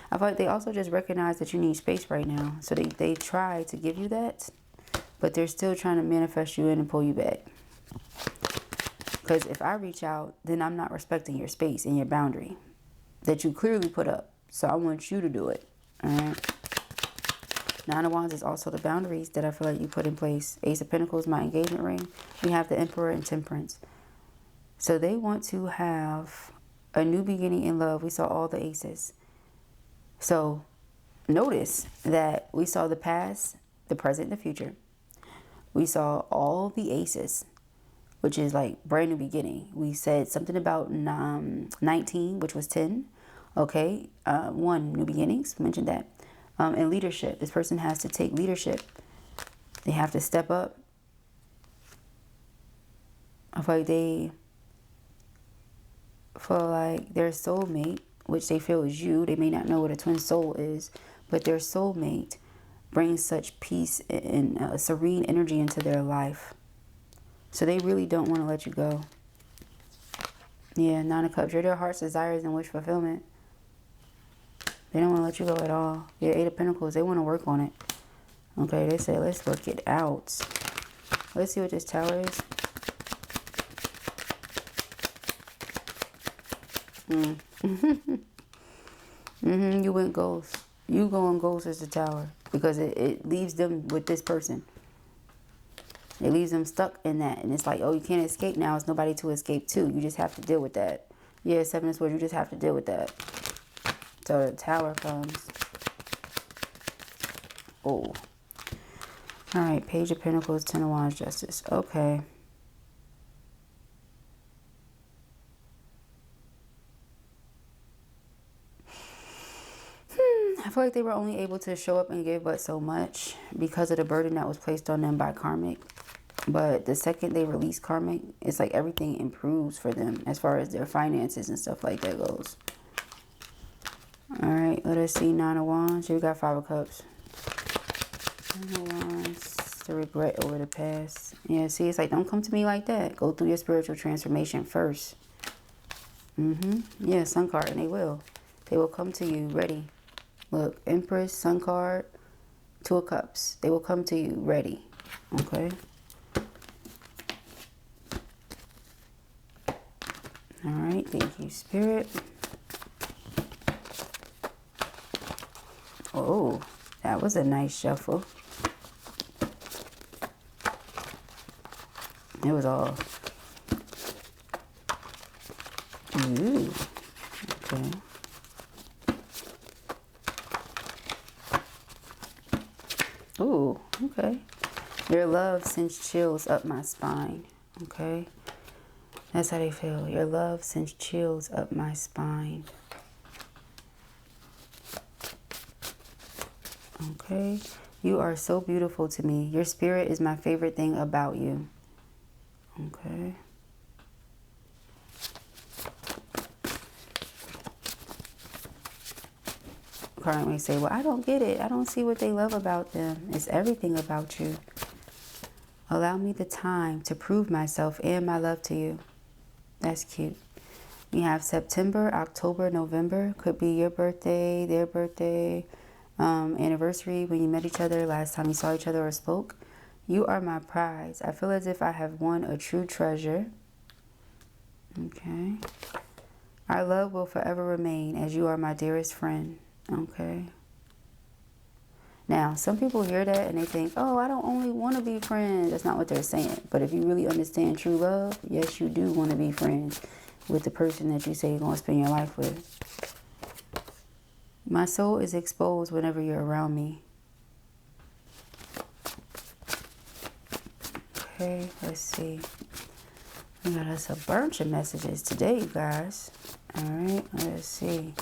I feel like they also just recognize that you need space right now. So they try to give you that. But they're still trying to manifest you in and pull you back. Because if I reach out, then I'm not respecting your space and your boundary that you clearly put up. So I want you to do it. Alright. Nine of Wands is also the boundaries that I feel like you put in place. Ace of Pentacles, my engagement ring. We have the Emperor and Temperance. So they want to have a new beginning in love. We saw all the aces. So notice that we saw the past, the present, the future. We saw all the aces, which is like brand new beginning. We said something about 19, which was 10. Okay, 1, new beginnings, mentioned that. And leadership. This person has to take leadership. They have to step up. I feel like they feel like their soulmate, which they feel is you. They may not know what a twin soul is, but their soulmate brings such peace and serene energy into their life. So they really don't want to let you go. Yeah, Nine of Cups. You're their heart's desires and wish fulfillment. They don't want to let you go at all. Yeah, Eight of Pentacles. They want to work on it. Okay, they say, let's work it out. Let's see what this Tower is. You went ghost. You going ghost as the Tower. Because it leaves them with this person. It leaves them stuck in that. And it's like, oh, you can't escape now. It's nobody to escape to. You just have to deal with that. Yeah, Seven of Swords. You just have to deal with that. So the Tower comes. Oh. Alright, Page of Pentacles, Ten of Wands, Justice. Okay. I feel like they were only able to show up and give but so much because of the burden that was placed on them by karmic. But the second they release karmic, it's like everything improves for them as far as their finances and stuff like that goes. Alright, let us see. Nine of Wands. We got Five of Cups. Nine of Wands. The regret over the past. Yeah, see, it's like, don't come to me like that. Go through your spiritual transformation first. Yeah, Sun card, and they will. They will come to you ready. Look, Empress, Sun card, Two of Cups. They will come to you ready. Okay. Alright, thank you, Spirit. Oh, that was a nice shuffle. It was all. Ooh, okay. Ooh, okay. Your love sends chills up my spine. Okay. That's how they feel. Your love sends chills up my spine. Okay. You are so beautiful to me. Your spirit is my favorite thing about you. Okay. card may say, well, I don't get it. I don't see what they love about them. It's everything about you. Allow me the time to prove myself and my love to you. That's cute. We have September, October, November. Could be your birthday, their birthday, anniversary, when you met each other, last time you saw each other or spoke. You are my prize. I feel as if I have won a true treasure. Okay. Our love will forever remain as you are my dearest friend. Okay. Now, some people hear that and they think, oh, I don't only want to be friends. That's not what they're saying. But if you really understand true love, yes, you do want to be friends with the person that you say you're going to spend your life with. My soul is exposed whenever you're around me. Okay, let's see. We got us a bunch of messages today, you guys. All right, let's see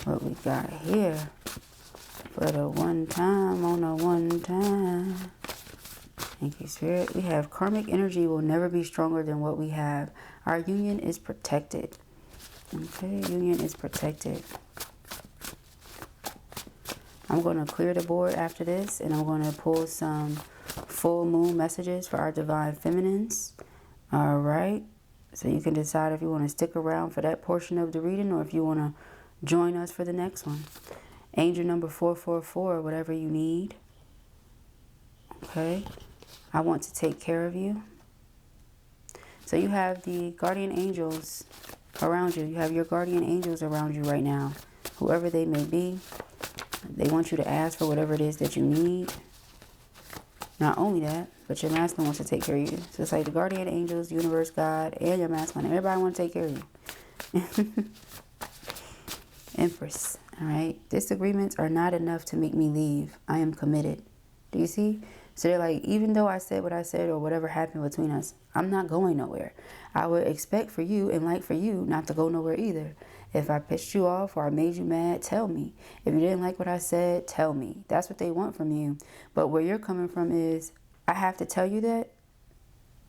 what we got here. For the one time, on the one time. Thank you, Spirit. We have karmic energy will never be stronger than what we have. Our union is protected. Okay, union is protected. I'm going to clear the board after this, and I'm going to pull some full moon messages for our divine feminines. All right. So you can decide if you want to stick around for that portion of the reading or if you want to join us for the next one. Angel number 444, whatever you need. Okay. I want to take care of you. So you have the guardian angels around you. You have your guardian angels around you right now. Whoever they may be. They want you to ask for whatever it is that you need. Not only that, but your masculine wants to take care of you. So it's like the guardian angels, universe, God, and your masculine. Everybody wants to take care of you. Empress. All right. Disagreements are not enough to make me leave. I am committed. Do you see? So they're like, even though I said what I said or whatever happened between us, I'm not going nowhere. I would expect for you and like for you not to go nowhere either. If I pissed you off or I made you mad, tell me. If you didn't like what I said, tell me. That's what they want from you. But where you're coming from is, I have to tell you that.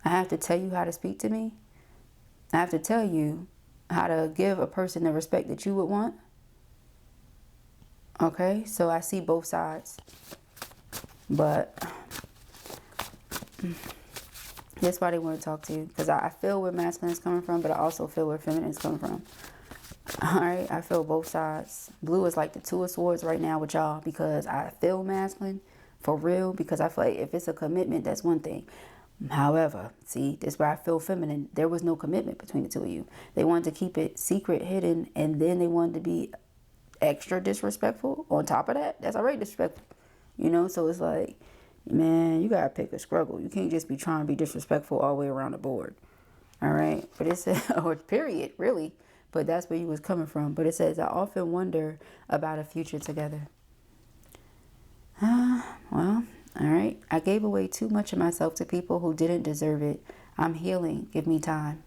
I have to tell you how to speak to me. I have to tell you how to give a person the respect that you would want. Okay, so I see both sides. But that's why they want to talk to you. Because I feel where masculine is coming from, but I also feel where feminine is coming from. Alright, I feel both sides. Blue is like the two of swords right now with y'all. Because I feel masculine, for real. Because I feel like if it's a commitment, that's one thing. However, see, this is where I feel feminine. There was no commitment between the two of you. They wanted to keep it secret, hidden, and then they wanted to be extra disrespectful on top of that. That's already disrespectful, you know. So it's like, man, you gotta pick a struggle. You can't just be trying to be disrespectful all the way around the board. All right, but it says, or period, really, but that's where you was coming from. But it says, I often wonder about a future together. Well, all right, I gave away too much of myself to people who didn't deserve it. I'm healing. Give me time.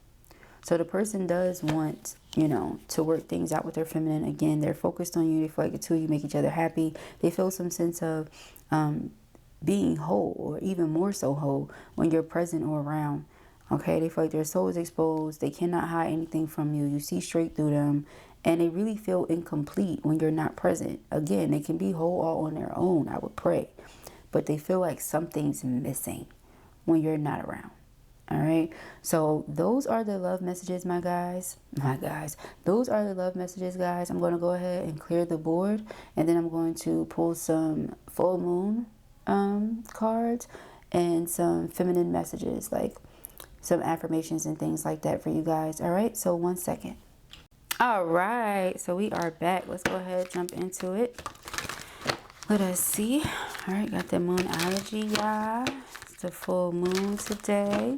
So the person does want, you know, to work things out with their feminine. Again, they're focused on you. They feel like the two of you make each other happy. They feel some sense of being whole, or even more so whole, when you're present or around. Okay, they feel like their soul is exposed. They cannot hide anything from you. You see straight through them. And they really feel incomplete when you're not present. Again, they can be whole all on their own, I would pray. But they feel like something's missing when you're not around. All right, so those are the love messages, my guys. Those are the love messages, guys. I'm going to go ahead and clear the board, and then I'm going to pull some full moon cards and some feminine messages, like some affirmations and things like that for you guys. All right, so 1 second. All right, so we are back. Let's go ahead, jump into it. Let us see. All right, got the moonology, y'all. It's the full moon today.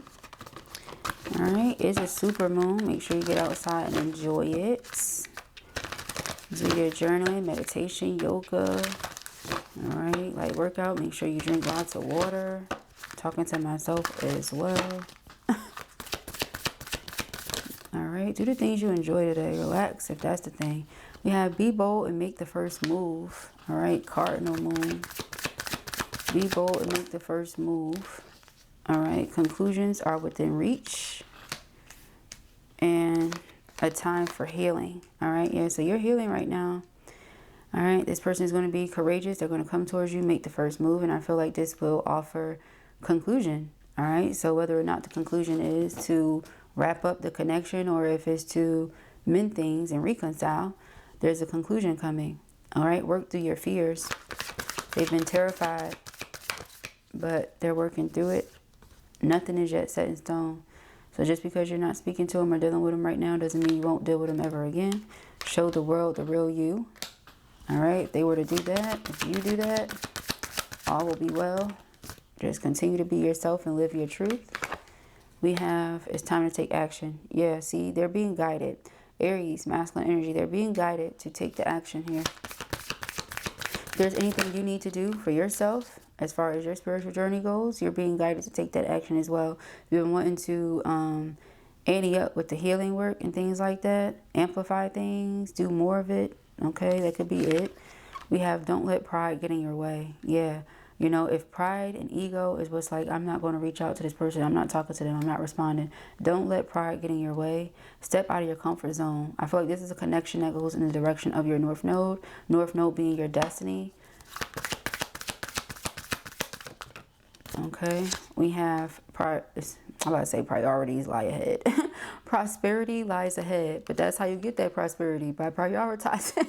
All right, it's a super moon. Make sure you get outside and enjoy it. Do your journaling, meditation, yoga. All right, light workout. Make sure you drink lots of water. Talking to myself as well. All right, do the things you enjoy today. Relax if that's the thing. We have be bold and make the first move. All right, cardinal moon. Be bold and make the first move. All right, conclusions are within reach. And a time for healing. All right, yeah, so you're healing right now. All right, this person is going to be courageous. They're going to come towards you, make the first move, and I feel like this will offer conclusion. All right, so whether or not the conclusion is to wrap up the connection or if it's to mend things and reconcile, there's a conclusion coming. All right, work through your fears. They've been terrified, but they're working through it. Nothing is yet set in stone. So just because you're not speaking to them or dealing with them right now doesn't mean you won't deal with them ever again. Show the world the real you. All right, if they were to do that, if you do that, all will be well. Just continue to be yourself and live your truth. We have, it's time to take action. Yeah, see, they're being guided. Aries, masculine energy, they're being guided to take the action here. If there's anything you need to do for yourself, as far as your spiritual journey goes, you're being guided to take that action as well. You've been wanting to ante up with the healing work and things like that. Amplify things, do more of it. Okay, that could be it. We have don't let pride get in your way. Yeah. You know, if pride and ego is what's like, I'm not going to reach out to this person, I'm not talking to them, I'm not responding. Don't let pride get in your way. Step out of your comfort zone. I feel like this is a connection that goes in the direction of your North Node. North Node being your destiny. Okay, we have, I'm about to say priorities lie ahead. Prosperity lies ahead, but that's how you get that prosperity, by prioritizing.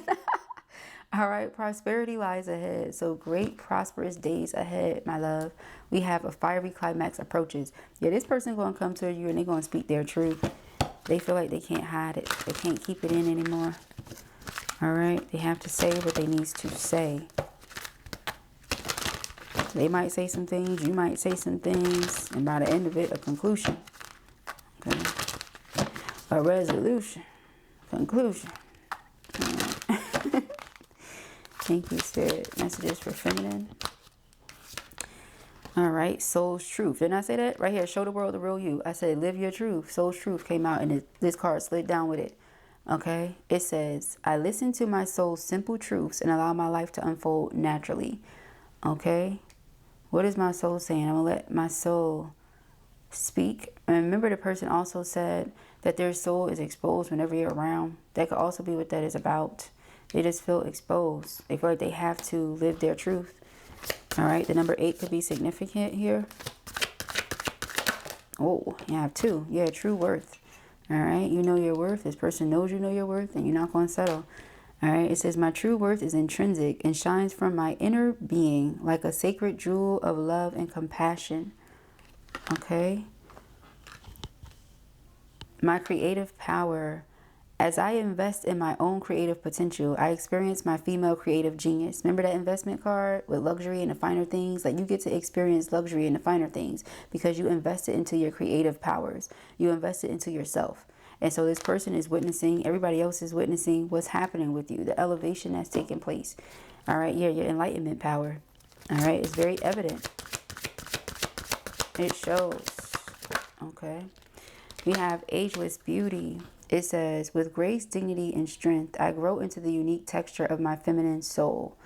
All right, prosperity lies ahead. So great, prosperous days ahead, my love. We have a fiery climax approaches. Yeah, this person going to come to you and they're going to speak their truth. They feel like they can't hide it. They can't keep it in anymore. All right, they have to say what they need to say. They might say some things, you might say some things, and by the end of it, a conclusion. Okay. A resolution. Conclusion. Thank you, Spirit. Messages for feminine. All right, soul's truth. Didn't I say that? Right here, show the world the real you. I said, live your truth. Soul's truth came out, and this card slid down with it. Okay, it says, I listen to my soul's simple truths and allow my life to unfold naturally. Okay, what is my soul saying? I'm going to let my soul speak. And remember, the person also said that their soul is exposed whenever you're around. That could also be what that is about. They just feel exposed. They feel like they have to live their truth. All right, the number 8 could be significant here. Oh, you have 2. Yeah, true worth. All right, you know your worth. This person knows you know your worth, and you're not going to settle. All right, it says, my true worth is intrinsic and shines from my inner being like a sacred jewel of love and compassion. Okay. My creative power. As I invest in my own creative potential, I experience my female creative genius. Remember that investment card with luxury and the finer things? Like, you get to experience luxury and the finer things because you invested into your creative powers. You invested into yourself. And so this person is witnessing, everybody else is witnessing what's happening with you, the elevation that's taking place. All right, yeah, your enlightenment power. All right, it's very evident. It shows. Okay. We have ageless beauty. It says, with grace, dignity, and strength, I grow into the unique texture of my feminine soul.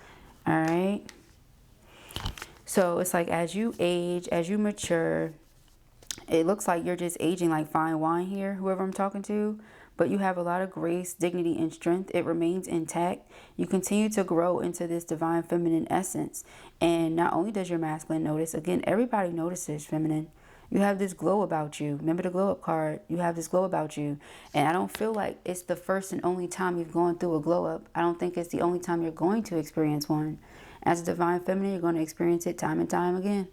All right. So it's like as you age, as you mature, it looks like you're just aging like fine wine here, whoever I'm talking to. But you have a lot of grace, dignity, and strength. It remains intact. You continue to grow into this divine feminine essence. And not only does your masculine notice, again, everybody notices feminine. You have this glow about you. Remember the glow up card? You have this glow about you. And I don't feel like it's the first and only time you've gone through a glow up. I don't think it's the only time you're going to experience one. As a divine feminine, you're going to experience it time and time again.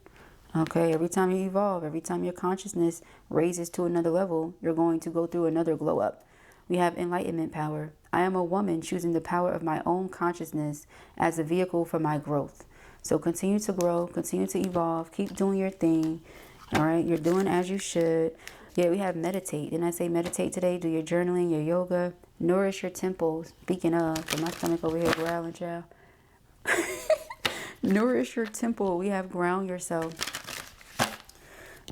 Okay, every time you evolve, every time your consciousness raises to another level, you're going to go through another glow up. We have enlightenment power. I am a woman choosing the power of my own consciousness as a vehicle for my growth. So continue to grow, continue to evolve, keep doing your thing. All right, you're doing as you should. Yeah, we have meditate. Didn't I say meditate today? Do your journaling, your yoga. Nourish your temples. Speaking of, my stomach over here growling, child. Nourish your temple. We have ground yourself.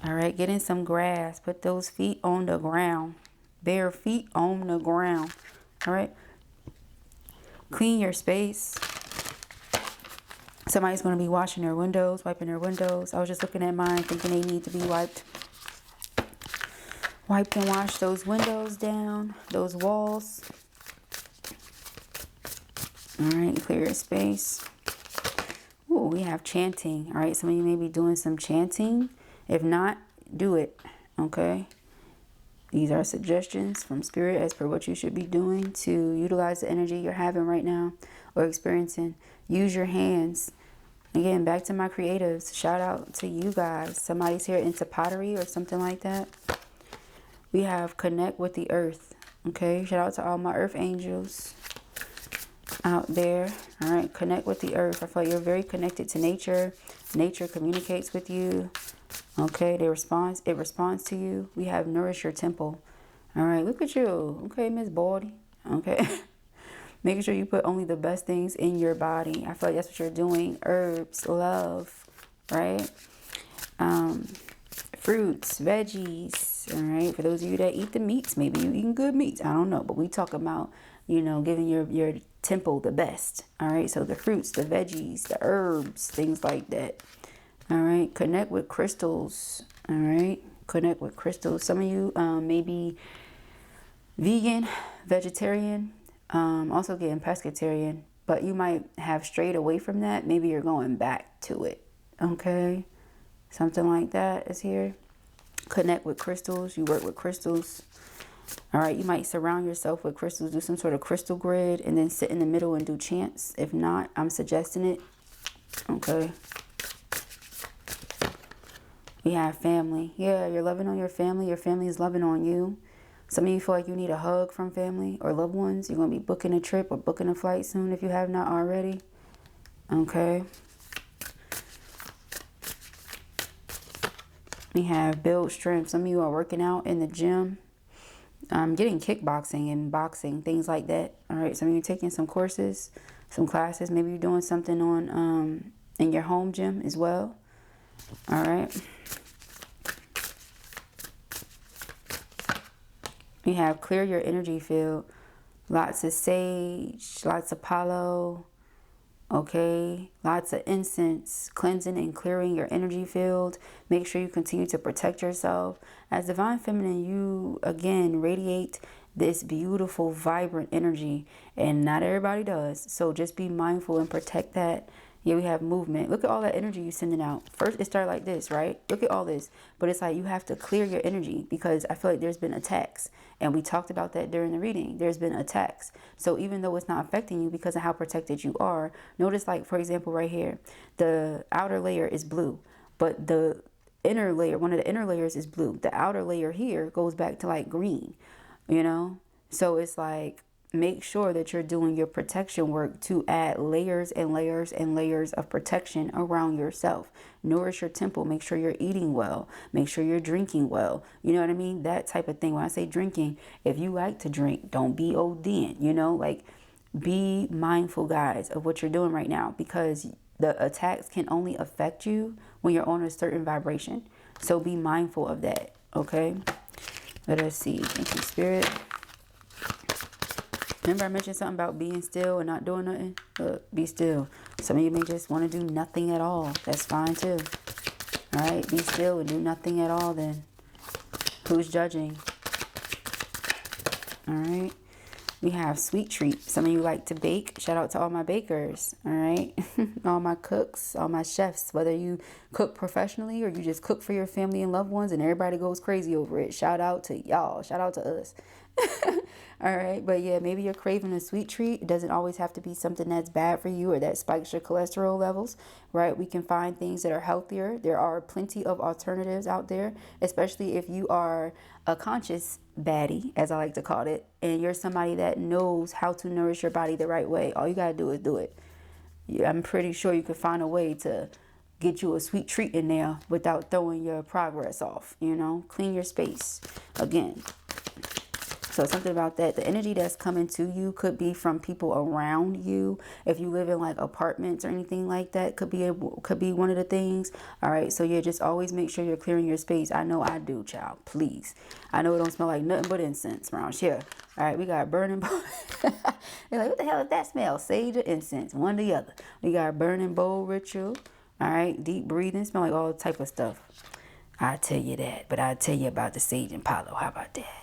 All right, get in some grass. Put those feet on the ground. Bare feet on the ground. All right. Clean your space. Somebody's going to be washing their windows, wiping their windows. I was just looking at mine, thinking they need to be wiped. Wipe and wash those windows down, those walls. All right, clear your space. Ooh, we have chanting. All right, some of you may be doing some chanting. If not, do it. Okay. These are suggestions from Spirit as per what you should be doing to utilize the energy you're having right now or experiencing. Use your hands. Again, back to my creatives. Shout out to you guys. Somebody's here into pottery or something like that. We have connect with the earth. Okay, shout out to all my earth angels out there. All right, connect with the earth. I feel like you're very connected to nature. Nature communicates with you. Okay, it responds to you. We have nourish your temple. All right, look at you. Okay, Miss Baldy. Okay. Making sure you put only the best things in your body. I feel like that's what you're doing. Herbs, love, right? Fruits, veggies, all right? For those of you that eat the meats, maybe you eating good meats. I don't know, but we talk about, you know, giving your temple the best, all right? So the fruits, the veggies, the herbs, things like that. All right, connect with crystals. All right, connect with crystals. Some of you may be vegan, vegetarian, also getting pescatarian, but you might have strayed away from that. Maybe you're going back to it. Okay, something like that is here. Connect with crystals. You work with crystals. All right, you might surround yourself with crystals. Do some sort of crystal grid and then sit in the middle and do chants. If not, I'm suggesting it. Okay. We have family. Yeah, you're loving on your family. Your family is loving on you. Some of you feel like you need a hug from family or loved ones. You're going to be booking a trip or booking a flight soon if you have not already. Okay. We have build strength. Some of you are working out in the gym. Getting kickboxing and boxing, things like that. All right. Some of you are taking some courses, some classes. Maybe you're doing something on in your home gym as well. All right. We have clear your energy field. Lots of sage, lots of palo. Okay. Lots of incense, cleansing and clearing your energy field. Make sure you continue to protect yourself. As Divine Feminine, you again radiate this beautiful, vibrant energy, and not everybody does. So just be mindful and protect that. Yeah, we have movement. Look at all that energy you're sending out. First, it started like this, right? Look at all this. But it's like you have to clear your energy because I feel like there's been attacks. And we talked about that during the reading. There's been attacks. So even though it's not affecting you because of how protected you are, notice like, for example, right here, the outer layer is blue. But the inner layer, one of the inner layers is blue. The outer layer here goes back to like green, you know? So it's like, make sure that you're doing your protection work to add layers and layers and layers of protection around yourself. Nourish your temple. Make sure you're eating well. Make sure you're drinking well. You know what I mean? That type of thing. When I say drinking, if you like to drink, don't be ODing, you know, like be mindful, guys, of what you're doing right now because the attacks can only affect you when you're on a certain vibration. So be mindful of that. Okay. Let us see. Thank you, Spirit. Remember I mentioned something about being still and not doing nothing? Be still. Some of you may just want to do nothing at all. That's fine too. All right, be still and do nothing at all then. Who's judging? All right. We have sweet treats. Some of you like to bake. Shout out to all my bakers. All right. All my cooks, all my chefs, whether you cook professionally or you just cook for your family and loved ones and everybody goes crazy over it. Shout out to y'all. Shout out to us. All right. But yeah, maybe you're craving a sweet treat. It doesn't always have to be something that's bad for you or that spikes your cholesterol levels, right? We can find things that are healthier. There are plenty of alternatives out there, especially if you are a conscious baddie, as I like to call it, and you're somebody that knows how to nourish your body the right way. All you got to do is do it. Yeah, I'm pretty sure you can find a way to get you a sweet treat in there without throwing your progress off, you know, clean your space again. So something about that, the energy that's coming to you could be from people around you. If you live in like apartments or anything like that, could be one of the things. All right. So yeah, just always make sure you're clearing your space. I know I do, child. Please. I know it don't smell like nothing but incense around here. All right. We got burning. They're like, what the hell is that smell? Sage or incense? One or the other. We got burning bowl ritual. All right. Deep breathing. Smell like all type of stuff. I tell you that. But I'll tell you about the sage and palo. How about that?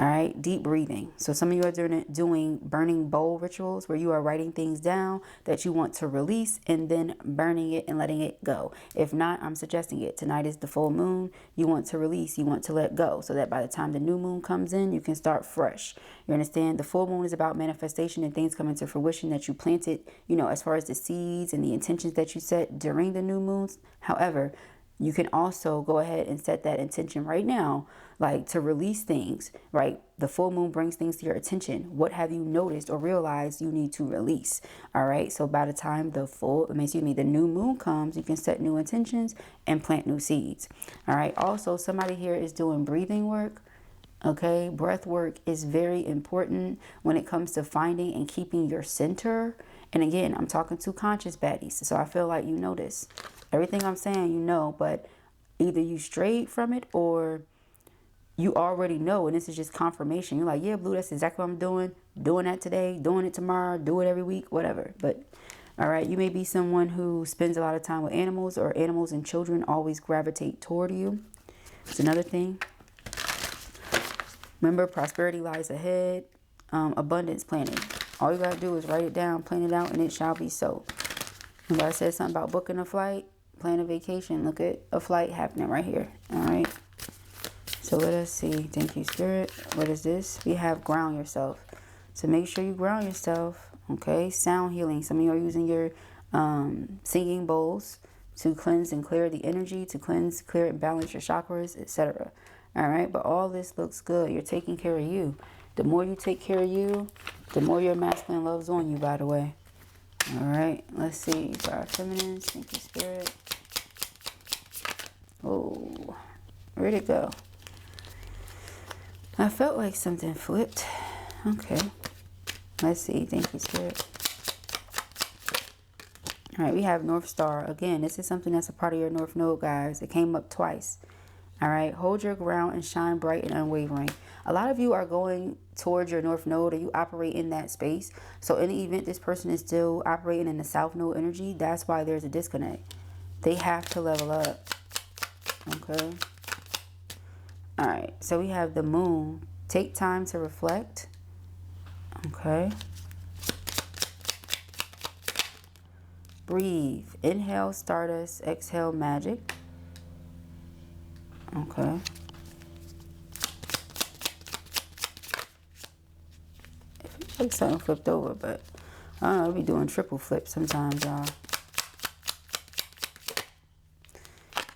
All right, deep breathing. So some of you are doing burning bowl rituals where you are writing things down that you want to release and then burning it and letting it go. If not, I'm suggesting it. Tonight is the full moon. You want to release, you want to let go so that by the time the new moon comes in, you can start fresh. You understand? The full moon is about manifestation and things coming to fruition that you planted, you know, as far as the seeds and the intentions that you set during the new moons. However, you can also go ahead and set that intention right now, like to release things, right? The full moon brings things to your attention. What have you noticed or realized you need to release? All right. So by the time the new moon comes, you can set new intentions and plant new seeds. All right. Also, somebody here is doing breathing work. Okay. Breath work is very important when it comes to finding and keeping your center. And again, I'm talking to conscious baddies. So I feel like you know this. Everything I'm saying, you know, but either you strayed from it or you already know. And this is just confirmation. You're like, yeah, Blue, that's exactly what I'm doing. Doing that today, doing it tomorrow, do it every week, whatever. But all right, you may be someone who spends a lot of time with animals, or animals and children always gravitate toward you. It's another thing. Remember, prosperity lies ahead. Abundance planning. All you got to do is write it down, plan it out, and it shall be so. Remember I said something about booking a flight? Plan a vacation. Look at a flight happening right here. All right. So let us see. Thank you, Spirit. What is this? We have ground yourself. So make sure you ground yourself. Okay. Sound healing. Some of you are using your singing bowls to cleanse and clear the energy, to cleanse, clear, and balance your chakras, etc. All right. But all this looks good. You're taking care of you. The more you take care of you, the more your masculine love's on you, by the way. All right. Let's see. For our feminines. Thank you, Spirit. Oh, where'd it go? I felt like something flipped. Okay. Let's see. Thank you, Spirit. All right. We have North Star. Again, this is something that's a part of your North Node, guys. It came up twice. All right. Hold your ground and shine bright and unwavering. A lot of you are going towards your North Node, or you operate in that space. So in the event this person is still operating in the South Node energy, that's why there's a disconnect. They have to level up. Okay. All right. So we have the moon. Take time to reflect. Okay. Breathe. Inhale, stardust. Exhale, magic. Okay. It feels like something flipped over, but I don't know. I'll be doing triple flips sometimes, y'all.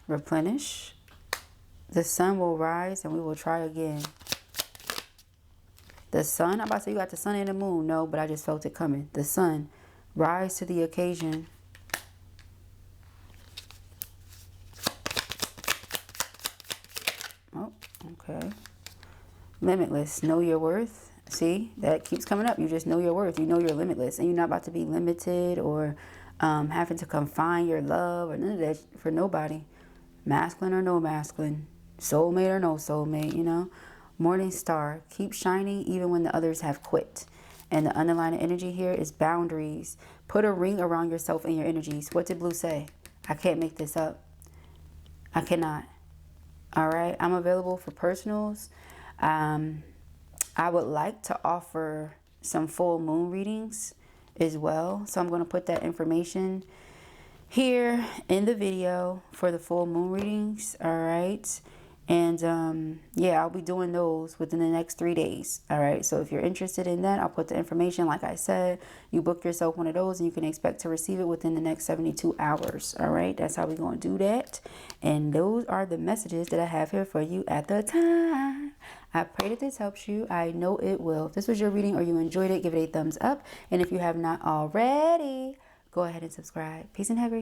Replenish. The sun will rise and we will try again. The sun, I'm about to say you got the sun and the moon. No, but I just felt it coming. The sun, rise to the occasion. Oh, okay. Limitless, know your worth. See, that keeps coming up. You just know your worth. You know you're limitless, and you're not about to be limited or having to confine your love or none of that for nobody. Masculine or no masculine, soulmate or no soulmate, you know. Morning star, keep shining even when the others have quit. And the underlying energy here is boundaries. Put a ring around yourself and your energies. What did Blue say? I can't make this up. I cannot. All right. I'm available for personals. I would like to offer some full moon readings as well. So I'm going to put that information here in the video for the full moon readings. All right. And yeah, I'll be doing those within the next 3 days. All right. So if you're interested in that, I'll put the information. Like I said, you book yourself one of those and you can expect to receive it within the next 72 hours. All right. That's how we're going to do that. And those are the messages that I have here for you at the time. I pray that this helps you. I know it will. If this was your reading or you enjoyed it, give it a thumbs up. And if you have not already, go ahead and subscribe. Peace and have a